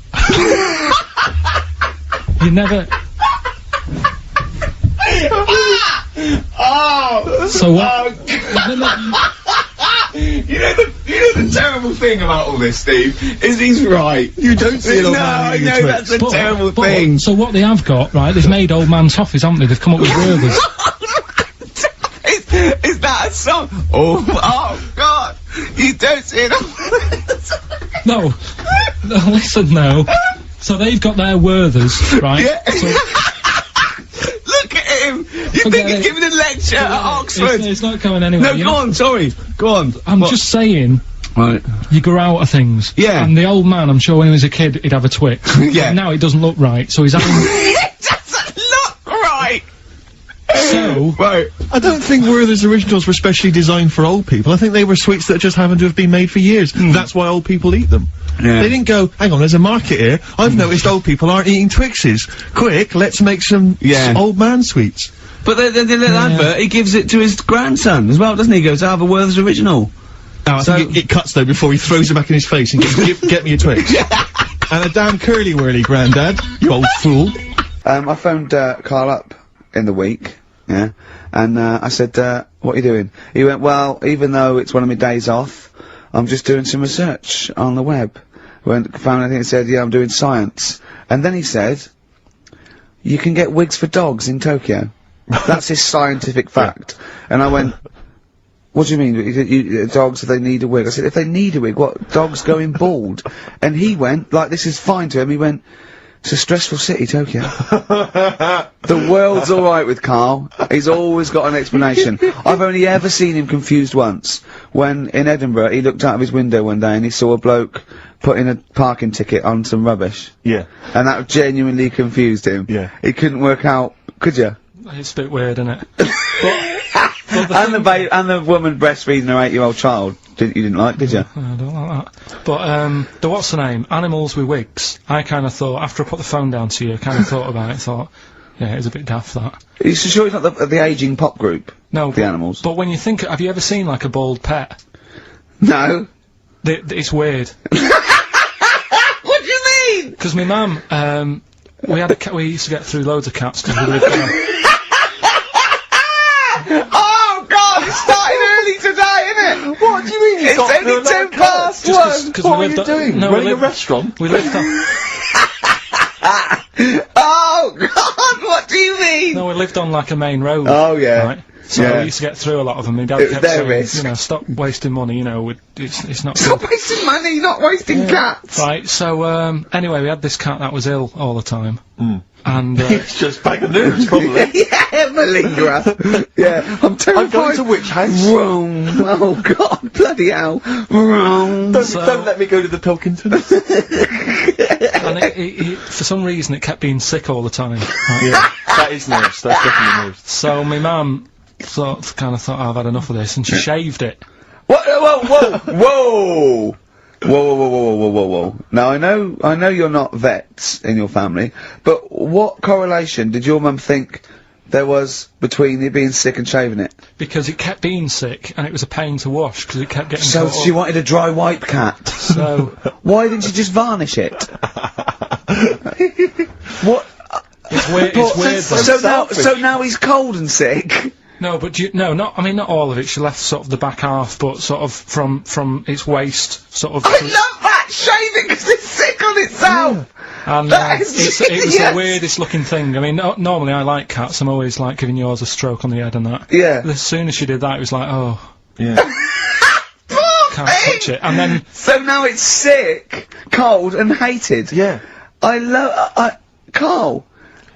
You never... Oh! So what? You know the terrible thing about all this, Steve, is he's right. You don't see an old man I eating a know, Twix. that's a terrible thing. So what they have got, right, they've made old man toffees, haven't they? They've come up with Werther's. Is that a song? Oh God! You don't see it. No, listen now. So they've got their Werther's, right? Yeah. So, look at him! You think he's giving a lecture at Oxford? It's not going anywhere. No, go on, sorry. Go on. I'm just saying. Right. You grow out of things. Yeah. And the old man, I'm sure when he was a kid, he'd have a Twix. Yeah. Now it doesn't look right, so he's having... It doesn't look right! So... Right. I don't think Werther's originals were specially designed for old people. I think they were sweets that just happened to have been made for years. That's why old people eat them. Yeah. They didn't go, hang on, there's a market here. I've noticed old people aren't eating Twixes. Quick, let's make some old man sweets. But the little advert, he gives it to his grandson as well, doesn't he? He goes, I have a Werther's original. Now, I think it cuts, though, before he throws it back in his face and goes, get me a Twix. And a damn curly-whirly, Grandad, you old fool. I phoned, Carl up in the week, yeah, and, I said, what are you doing? He went, well, even though it's one of my days off, I'm just doing some research on the web. Found anything that said, yeah, I'm doing science. And then he said, you can get wigs for dogs in Tokyo. That's his scientific fact. And I went, what do you mean? Dogs, if they need a wig? I said, if they need a wig, what? Dogs going bald? And he went, like, this is fine to him, he went, it's a stressful city, Tokyo. The world's alright with Carl. He's always got an explanation. I've only ever seen him confused once. When, in Edinburgh, he looked out of his window one day and he saw a bloke putting a parking ticket on some rubbish. Yeah. And that genuinely confused him. Yeah. He couldn't work out, could you? It's a bit weird, isn't it? And the woman breastfeeding her 8-year-old child. You didn't like, did you? I don't like that. But, the what's the name? Animals with wigs. I kind of thought, after I put the phone down to you, I kind of thought about it, thought, yeah, it was a bit daft, that. Are you sure it's not the ageing pop group? No. The Animals? But when you think, have you ever seen, like, a bald pet? No. It's weird. What do you mean? Because my mum, we had a cat, we used to get through loads of cats because we lived down. Oh God, it's starting early today, isn't it? What do you mean It's only 10 past 1! What are you doing? No, Running a restaurant? We lived on... Oh God, what do you mean? No, we lived on like a main road. Oh yeah. Right? So we used to get through a lot of them. My dad kept saying, risk. you know, stop wasting money, you know, it's not Stop good. wasting money, not wasting cats! Right, so, anyway, we had this cat that was ill all the time. And, It's just bag of nerves, probably. Yeah, malingerer. Yeah, I'm terrified. I'm going to which house? Rome. Oh God, bloody hell. Rome. Don't let me go to the Pilkingtons. and it, for some reason, it kept being sick all the time. Right? Yeah, that is nerves. That's definitely nerves. So my mum kind of thought, oh, I've had enough of this, and she shaved it. What? Whoa! Whoa! Whoa! Now I know you're not vets in your family, but what correlation did your mum think there was between you being sick and shaving it? Because it kept being sick, and it was a pain to wash, because it kept getting So caught she up. wanted a dry wipe cat. So... Why didn't you just varnish it? What? It's weird, So now he's cold and sick? No, but I mean, not all of it. She left sort of the back half, but sort of from its waist, sort of... I love that! Shave it because it's sick on itself! And it was the weirdest looking thing. I mean, normally I like cats. I'm always like giving yours a stroke on the head and that. Yeah. But as soon as she did that, it was like, oh. Yeah. Can't touch it. And then... So now it's sick, cold and hated. Yeah. Carl.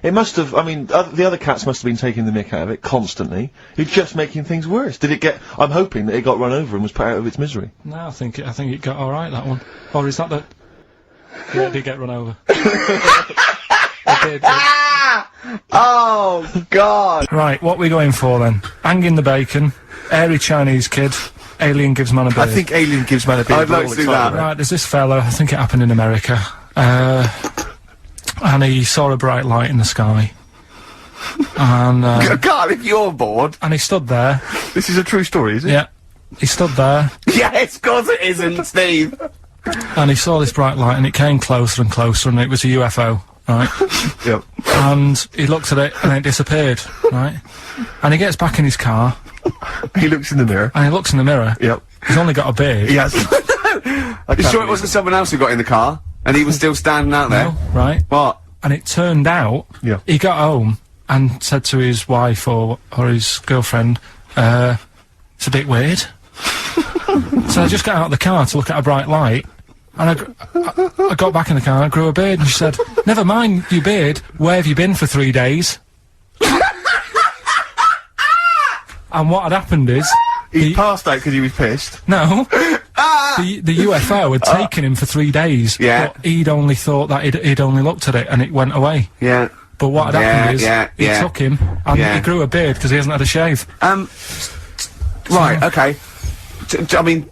It must have, I mean, the other cats must have been taking the mick out of it constantly. It's just making things worse. Did it get, I'm hoping that it got run over and was put out of its misery. No, I think it got alright, that one. Or is that the... Yeah, I did get run over. Oh, God! Right, what we going for then? Hanging the bacon, airy Chinese kid, alien gives man a beard. I think Alien gives man a beard. I'd like to do that. Right, there's this fella, I think it happened in America, and he saw a bright light in the sky. And, Carl, if you're bored. And he stood there. This is a true story, is it? Yeah. He stood there. Yes, of course it isn't, Steve! And he saw this bright light and it came closer and closer and it was a UFO, right? Yep. And he looked at it and it disappeared, right? And he gets back in his car. He looks in the mirror. And he looks in the mirror. Yep. He's only got a beard. He has. You sure it wasn't someone else who got in the car? And he was still standing out there? No, right? What? And it turned out, he got home and said to his wife or his girlfriend, it's a bit weird. So I just got out of the car to look at a bright light, and I got back in the car and I grew a beard, and she said, never mind your beard, where have you been for 3 days? And what had happened is... He passed out because he was pissed. No. The UFO had taken him for 3 days. Yeah. But he'd only thought that he'd only looked at it and it went away. Yeah. But what had happened is, he took him, and he grew a beard because he hasn't had a shave. Right, okay. I mean,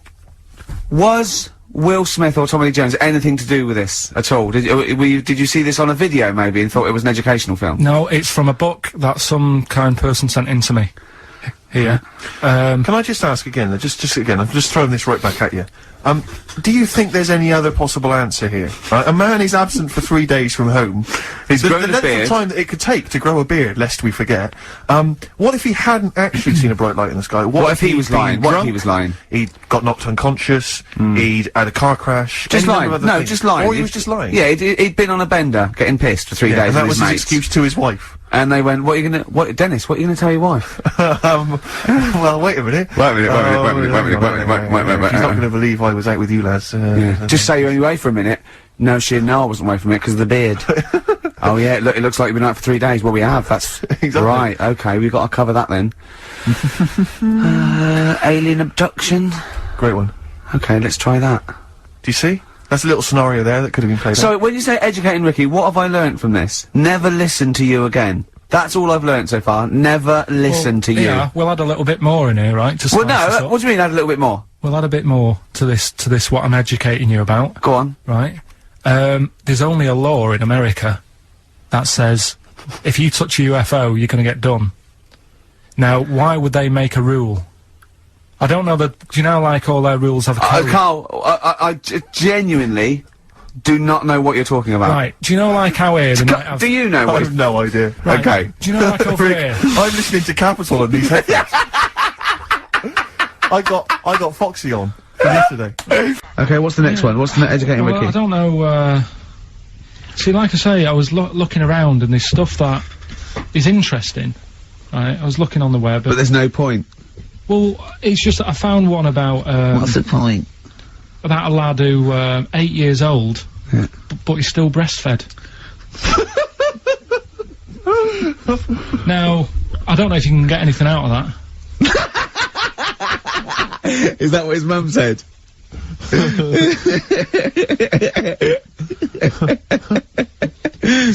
was Will Smith or Tommy Lee Jones anything to do with this at all? Did you see this on a video, maybe, and thought it was an educational film? No, it's from a book that some kind person sent in to me. Here. Can I just ask again, just again, I'm just throwing this right back at you. Do you think there's any other possible answer here? A man is absent for 3 days from home. He's grown a length beard. of time that it could take to grow a beard, lest we forget. What if he hadn't actually seen a bright light in the sky? What if he was lying? What if he was lying? He'd got knocked unconscious, he'd had a car crash. Just any lying. number of other No, things. just lying. Or he was just lying. Yeah, he'd been on a bender, getting pissed for 3 days and that with was his his mates. excuse to his wife. And they went, Dennis, what are you gonna tell your wife? Well, wait a minute. Wait a minute. She's not going to believe I was out with you, lads. Just say you're only away for a minute. No, I wasn't away from it because of the beard. Oh yeah, look, it looks like you've been out for 3 days. Well, we have. That's exactly right. Okay, we've got to cover that then. Alien abduction. Great one. Okay, let's try that. Do you see? That's a little scenario there that could have been played out. So, when you say educating Ricky, what have I learnt from this? Never listen to you again. That's all I've learnt so far. Never listen to you. Yeah, we'll add a little bit more in here, right? To well, spice this no, up. what do you mean add a little bit more? We'll add a bit more to this what I'm educating you about. Go on. Right? There's only a law in America that says if you touch a UFO, you're gonna get done. Now, why would they make a rule? I don't know that, do you know, like, all their rules have a code? Carl, I genuinely do not know what you're talking about. Right, do you know, like, how here they might have... Do you know I what... have no idea. Right, okay. Do you know, like, over here... I'm listening to Capital on these headphones. I got Foxy on from yesterday. Okay, what's the next one? What's the educating Well, Ricky? I don't know, see, like I say, I was looking around and there's stuff that is interesting, right? I was looking on the web... But there's no point. Well, it's just that I found one about, What's the point? About a lad who, 8 years old, but he's still breastfed. Now, I don't know if you can get anything out of that. Is that what his mum said?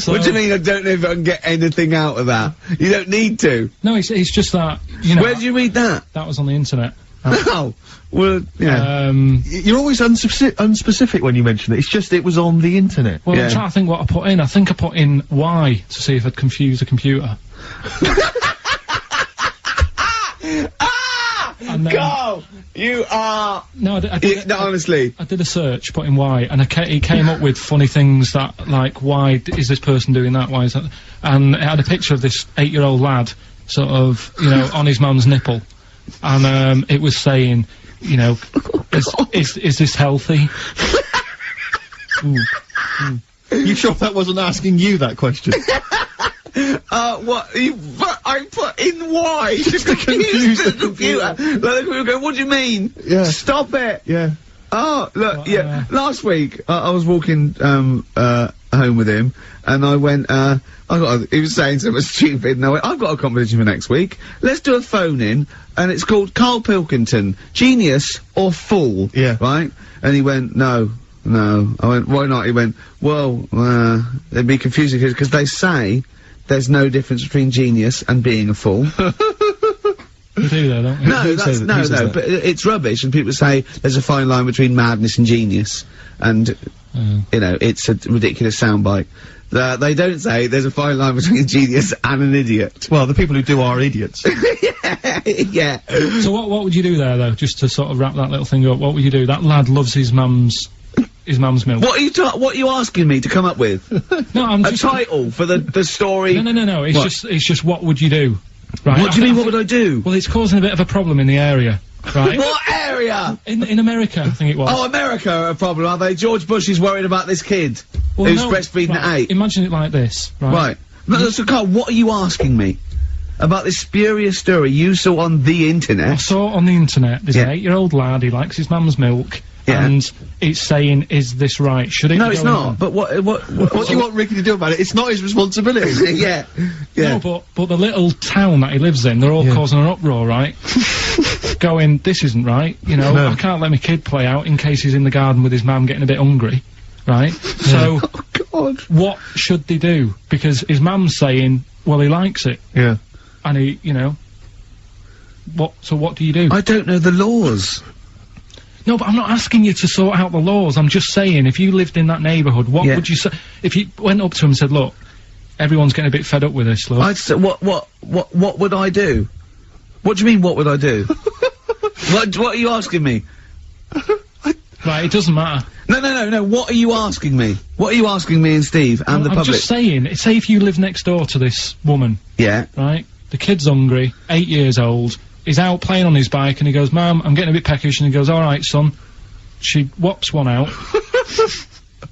What do you mean I don't know if I can get anything out of that? You don't need to. No, it's just that, you know... Where did you read that? That was on the internet. Oh, well, yeah. You're always unspecific when you mention it. It's just it was on the internet. Well, I'm trying to think what I put in. I think I put in Y to see if I'd confuse a computer. And then, Go! You are... No, I did no, honestly. I did a search, put in Y, and he came up with funny things that, like, why is this person doing that, why is that... And it had a picture of this 8-year-old lad, sort of, you know, on his mum's nipple. And, it was saying, you know, is this healthy? You sure that wasn't asking you that question? What? I put in Y just to confuse the computer. Like, the computer go, what do you mean? Yeah. Stop it! Yeah. Oh, look, yeah. Last week, I was walking, home with him, and I went, he was saying something stupid, and I went, I've got a competition for next week. Let's do a phone-in, and it's called Karl Pilkington, Genius or Fool. Yeah. Right? And he went, no, No. I went, why not? He went, well, it'd be confusing because they say there's no difference between genius and being a fool. You do though, don't you? No, but it's rubbish, and people say there's a fine line between madness and genius, and, you know, it's a ridiculous soundbite. They don't say there's a fine line between a genius and an idiot. Well, the people who do are idiots. Yeah. So what would you do there, though, just to sort of wrap that little thing up? What would you do? That lad loves his mum's milk. What are you asking me to come up with? No, I'm just... A title for the story? No, it's just what would you do? Right. What do you mean, what would I do? Well, it's causing a bit of a problem in the area, right? What area? In America, I think it was. Oh, America are a problem, are they? George Bush is worried about this kid who's breastfeeding at 8. Imagine it like this, right? Right. No, so Carl, what are you asking me? About this spurious story you saw on the internet? I saw it on the internet. There's an 8-year-old lad, he likes his mum's milk. Yeah. And it's saying, is this right? Should it No, be it's going not. on? But what do you want Ricky to do about it? It's not his responsibility. Yeah. No, but the little town that he lives in, they're all causing an uproar, right? Going, this isn't right, you know, I can't let my kid play out in case he's in the garden with his mum getting a bit hungry, right? So, what should they do? Because his mum's saying, well, he likes it. Yeah. And he, you know, so what do you do? I don't know the laws. No, but I'm not asking you to sort out the laws. I'm just saying, if you lived in that neighbourhood, what would you say? If you went up to him and said, look, everyone's getting a bit fed up with this, look. I'd say, what would I do? What do you mean, what would I do? What are you asking me? Right, it doesn't matter. No, what are you asking me? What are you asking me and Steve and the public? I'm just saying, say if you live next door to this woman. Yeah. Right? The kid's hungry, 8 years old. He's out playing on his bike and he goes, Mum, I'm getting a bit peckish, and he goes, alright son. She whops one out.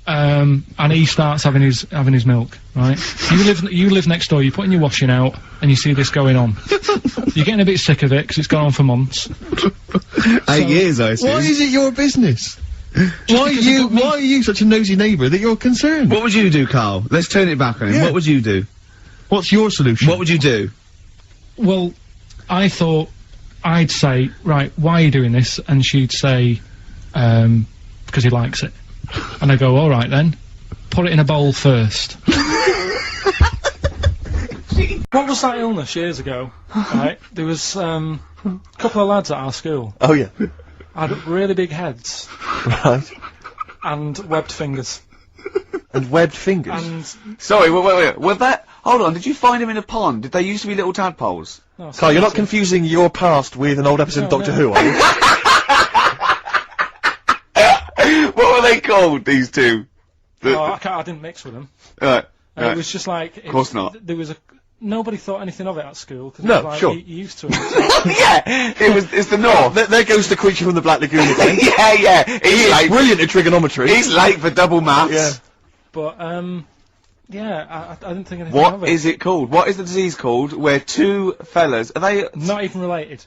And he starts having his milk, right? You live next door, you're putting your washing out, and you see this going on. You're getting a bit sick of it, because it's gone on for months. 8 years, I assume. Why is it your business? Why are you such a nosy neighbour that you're concerned? What would you do, Carl? Let's turn it back on him. Yeah. What would you do? What's your solution? What would you do? Well, I thought I'd say, right, why are you doing this? And she'd say, because he likes it. And I go, alright then, put it in a bowl first. What was that illness years ago? Right, there was, a couple of lads at our school. Oh yeah. Had really big heads. Right. And webbed fingers. And webbed fingers? And... Sorry, wait, was that... Hold on, did you find him in a pond? Did they used to be little tadpoles? No, Carl, you're not confusing your past with an old episode of Doctor Who, are you? What were they called, these two? I didn't mix with them. Right. It was just like... Of course not. There was nobody thought anything of it at school. Cause No, it was like, sure. You used to it. Yeah! It's the North. There goes the creature from the Black Lagoon again. Yeah. He's late. Brilliant at trigonometry. He's late for double maths. Yeah. But, yeah, I didn't think anything of What it. is it called? What is the disease called where two fellas... Are they... Not even related.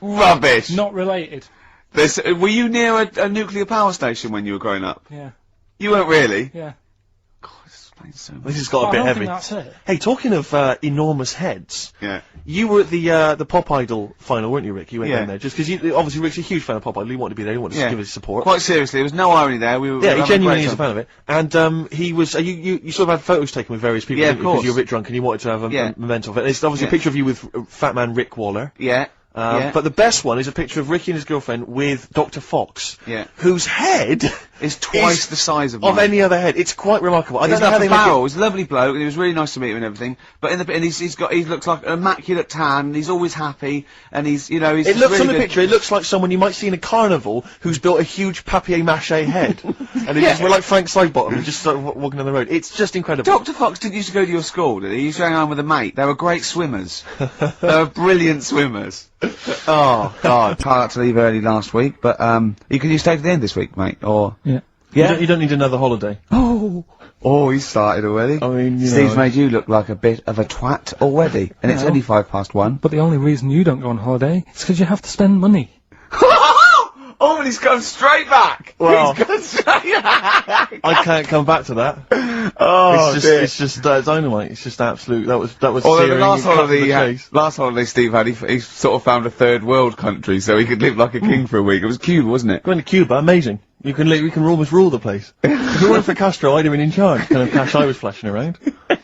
Rubbish! Not related. Were you near a nuclear power station when you were growing up? Yeah. You weren't really? Yeah. God, this explains so much. This has got a I bit don't heavy. think that's it. Hey, talking of enormous heads, Yeah. you were at the Pop Idol final, weren't you, Rick? You went Yeah. down there just because obviously Rick's a huge fan of Pop Idol. He wanted to be there. He wanted to give his support. Quite seriously, there was no irony there. We were Yeah, he having a genuinely great is a time. fan of it. And he was. You sort of had photos taken with various people. Yeah, didn't of you? 'Cause course. you were a bit drunk and you wanted to have a memento of it. There's obviously a picture of you with Fat Man Rick Waller. Yeah. But the best one is a picture of Ricky and his girlfriend with Dr. Fox. Yeah. Whose head is twice the size of mine. any other head. It's quite remarkable. I He's don't know how they barrel. make He's a lovely bloke, and it was really nice to meet him and everything. But he looks like an immaculate tan. And he's always happy, and he's it just looks really on the good. picture. It looks like someone you might see in a carnival who's built a huge papier-mâché head, and we're like Frank Sidebottom, just sort of walking down the road. It's just incredible. Dr. Fox didn't used to go to your school, did he? He used to hang around with a mate. They were great swimmers. They were brilliant swimmers. Oh God! Carl had to leave early last week, but you stay to the end this week, mate? Or yeah. You don't need another holiday. Oh, he started already. I mean, Steve's made you look like a bit of a twat already, and it's only 1:05. But the only reason you don't go on holiday is because you have to spend money. Oh, and he's gone straight back. Well, he's gone straight back. I can't come back to that. Oh, it's just dynamite. It's just absolute. That was. Although the searing last and cut to holiday, the chase. last holiday Steve had, he sort of found a third world country, so he could live like a king for a week. It was Cuba, wasn't it? Going to Cuba, amazing. You can almost rule the place. If it weren't for Castro, I'd have been in charge. Kind of cash I was flashing around.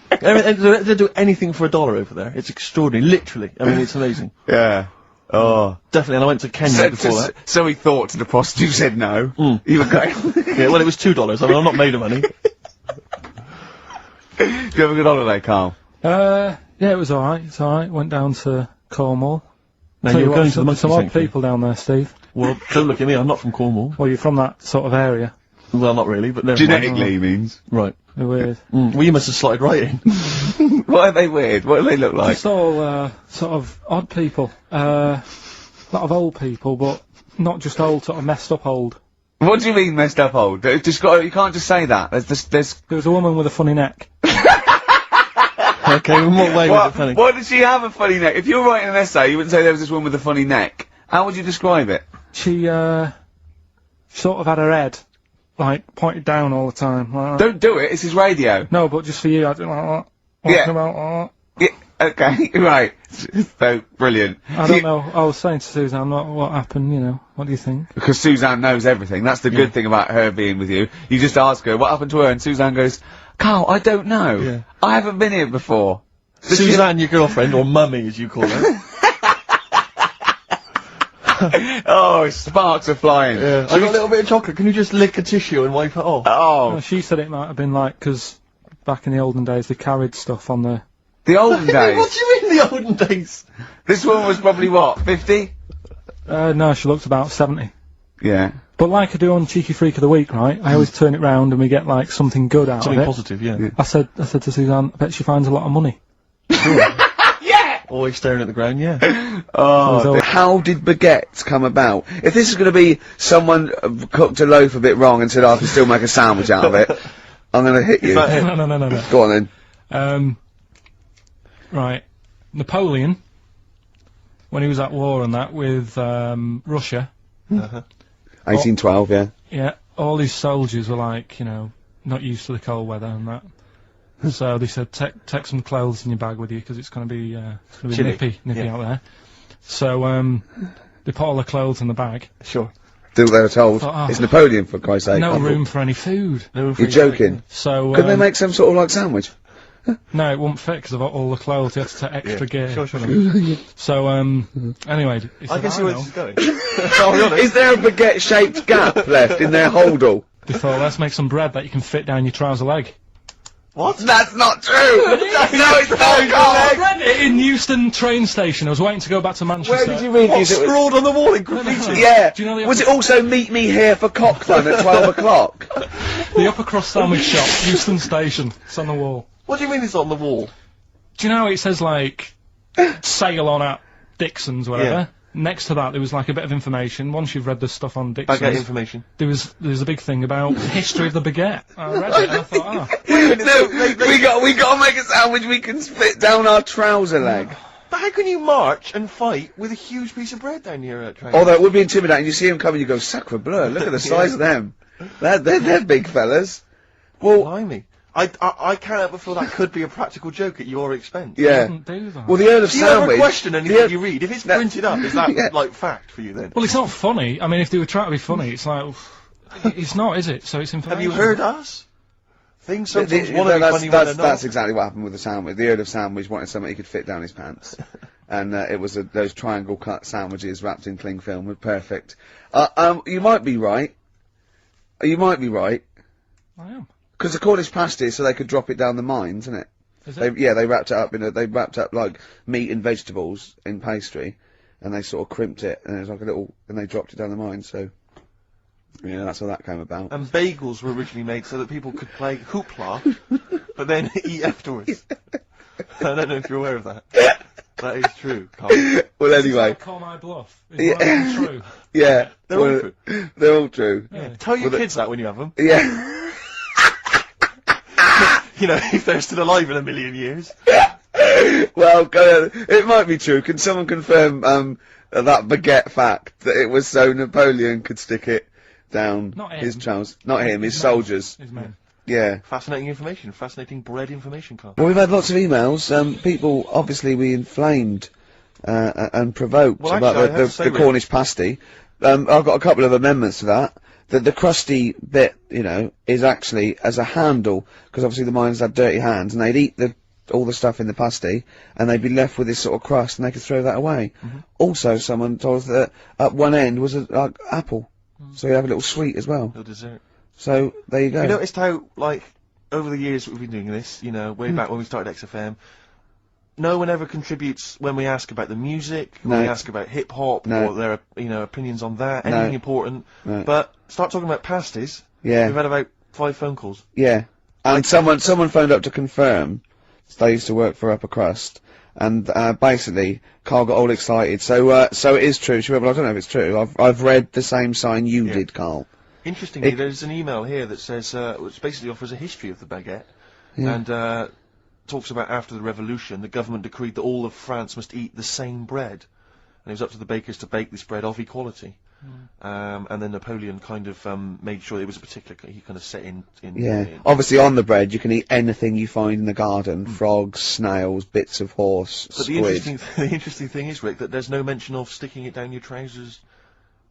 They do anything for $1 over there. It's extraordinary, literally. I mean, it's amazing. Yeah. Oh. Definitely, and I went to Kenya before that. So he thought to the prostitute, said no. You were going. Yeah, well, it was $2. I mean, I'm not made of money. Did you have a good holiday, Carl? Yeah, it was alright. It's alright. Went down to Cornwall. Now, you were going to the monkey some odd sanctuary. people down there, Steve. Well, don't look at me, I'm not from Cornwall. Well, you're from that sort of area. Well, not really, but never Genetically means. Right. They're weird. Well, you must have slotted right in. Why are they weird? What do they look like? Just all, sort of odd people. A lot of old people, but not just old, sort of messed up old. What do you mean messed up old? You can't just say that. There was a woman with a funny neck. Okay, in what way was it funny? Why did she have a funny neck? If you were writing an essay, you wouldn't say there was this woman with a funny neck. How would you describe it? She, sort of had her head, like, pointed down all the time. Like Don't do it, it's his radio. No, but just for you, I don't like that. Yeah. About, Yeah, okay, right. So, brilliant. I don't know, I was saying to Suzanne, what happened, you know, what do you think? Because Suzanne knows everything. That's the good thing about her being with you. You just ask her, what happened to her? And Suzanne goes, Carl, I don't know. Yeah. I haven't been here before. Suzanne, your girlfriend, or mummy as you call her. Oh, sparks are flying. Yeah. I got a little bit of chocolate, can you just lick a tissue and wipe it off? Oh. No, she said it might have been like, because back in the olden days they carried stuff on the... The olden days? What do you mean the olden days? This woman was probably what, 50? No, she looked about 70. Yeah. But like I do on Cheeky Freak of the Week, right, I always turn it round and we get like something good out Something of it. positive, yeah. I said to Suzanne, I bet she finds a lot of money. Yeah! Always staring at the ground, yeah. Oh, how did baguettes come about? If this is going to be someone cooked a loaf a bit wrong and said, I can still make a sandwich out of it, I'm going to hit you. No. Go on then. Right. Napoleon, when he was at war and that with, Russia. 1812, yeah. Yeah, all his soldiers were like, you know, not used to the cold weather and that. So they said, take some clothes in your bag with you, because it's gonna be nippy out there. So, they put all the clothes in the bag. Sure. Do what they were told. Thought, It's Napoleon, for Christ's sake. No room for any food. You're joking. So, couldn't they make some sort of, like, sandwich? No, it wouldn't fit, because of all the clothes, you had to take extra gear. Sure. So, anyway, I can see where this is going. Is there a baguette-shaped gap left in their holdall? They thought, let's make some bread that you can fit down your trouser leg. What? That's not true! No, it's not, I read it in Euston train station. I was waiting to go back to Manchester. Where did you read What, scrawled on the wall in graffiti? Yeah. Do you know the Was it also meet me here for Cockfun at 12 o'clock? The upper crust sandwich shop, Euston station. It's on the wall. What do you mean it's on the wall? Do you know how it says, like, sail on at Dixon's, whatever? Yeah. Next to that, there was, like, a bit of information. Once you've read the stuff on Dixon's... Baguette information. There was a big thing about history of the baguette. I read it, and I thought, we gotta make a sandwich we can split down our trouser leg. But how can you march and fight with a huge piece of bread down your train? Although it would be intimidating, you see him coming, you go, SACRE, BLEU, look at the size of them. They're big fellas. Well, blimey. I can't help but feel that could be a practical joke at your expense. Yeah. do that. Well, the Earl of Do you ever Sandwich... question anything you read? If it's printed up, is that, like, fact for you then? Well, it's not funny. I mean, if they were trying to be funny, it's like... it's not, is it? So it's information. Have you heard us? Things sometimes want to be funny when they're not. That's exactly what happened with the sandwich. The Earl of Sandwich wanted something he could fit down his pants. And it was those triangle cut sandwiches wrapped in cling film were perfect. You might be right. You might be right. I am. Because the Cornish pasty, so they could drop it down the mines, isn't it? Is it? Yeah, they wrapped it up they wrapped up like meat and vegetables in pastry, and they sort of crimped it, and it was like a little, and they dropped it down the mine. So, yeah, that's how that came about. And bagels were originally made so that people could play hoopla, but then eat afterwards. I don't know if you're aware of that. That is true, Carl. Well, anyway. Call my bluff. Is that true? Yeah. They're all true. They're all true. Yeah. Tell your kids that when you have them. Yeah. You know, if they're still alive in a million years. Well, it might be true. Can someone confirm that baguette fact that it was so Napoleon could stick it down his trousers? Not him, his soldiers. His men. Yeah. Fascinating information. Fascinating bread information, Carl. Well, we've had lots of emails. People, obviously, we inflamed and provoked Well, about actually, the Cornish pasty. I've got a couple of amendments to that. that the crusty bit, you know, is actually as a handle, because obviously the miners had dirty hands, and they'd eat all the stuff in the pasty, and they'd be left with this sort of crust, and they could throw that away. Also, someone told us that at one end was a apple, so you have a little sweet as well. No dessert. So there you go. You noticed how, like, over the years we've been doing this, you know, way back when we started XFM, no one ever contributes when we ask about the music, when we ask about hip-hop, or their, you know, opinions on that, anything important. But start talking about pasties. Yeah. We've had about 5 phone calls. Yeah. And someone phoned up to confirm. They used to work for Upper Crust, and basically Carl got all excited. So it is true. She went, well, I don't know if it's true. I've read the same sign you did, Carl. Interestingly, there's an email here that says, which basically offers a history of the baguette, and talks about after the revolution, the government decreed that all of France must eat the same bread, and it was up to the bakers to bake this bread of equality. And then Napoleon kind of made sure it was a particular, he kind of set in Obviously on the bread you can eat anything you find in the garden, frogs, snails, bits of horse, but squid. the interesting thing is, Rick, that there's no mention of sticking it down your trousers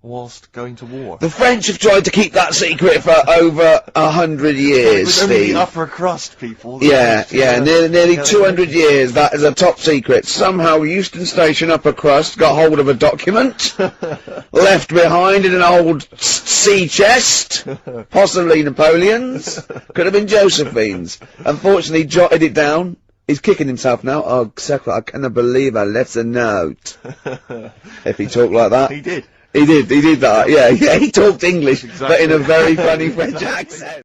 whilst going to war. The French have tried to keep that secret for over 100 years, It was only Steve. the upper crust people. Nearly 200 years, that is a top secret. Somehow Euston Station upper crust got hold of a document, left behind in an old sea chest, possibly Napoleon's, could have been Josephine's. Unfortunately, jotted it down. He's kicking himself now. Oh, SACRE, I cannot believe I left a note. If he talked like that. He did. He did that, yeah, he talked English, but in a very funny French accent.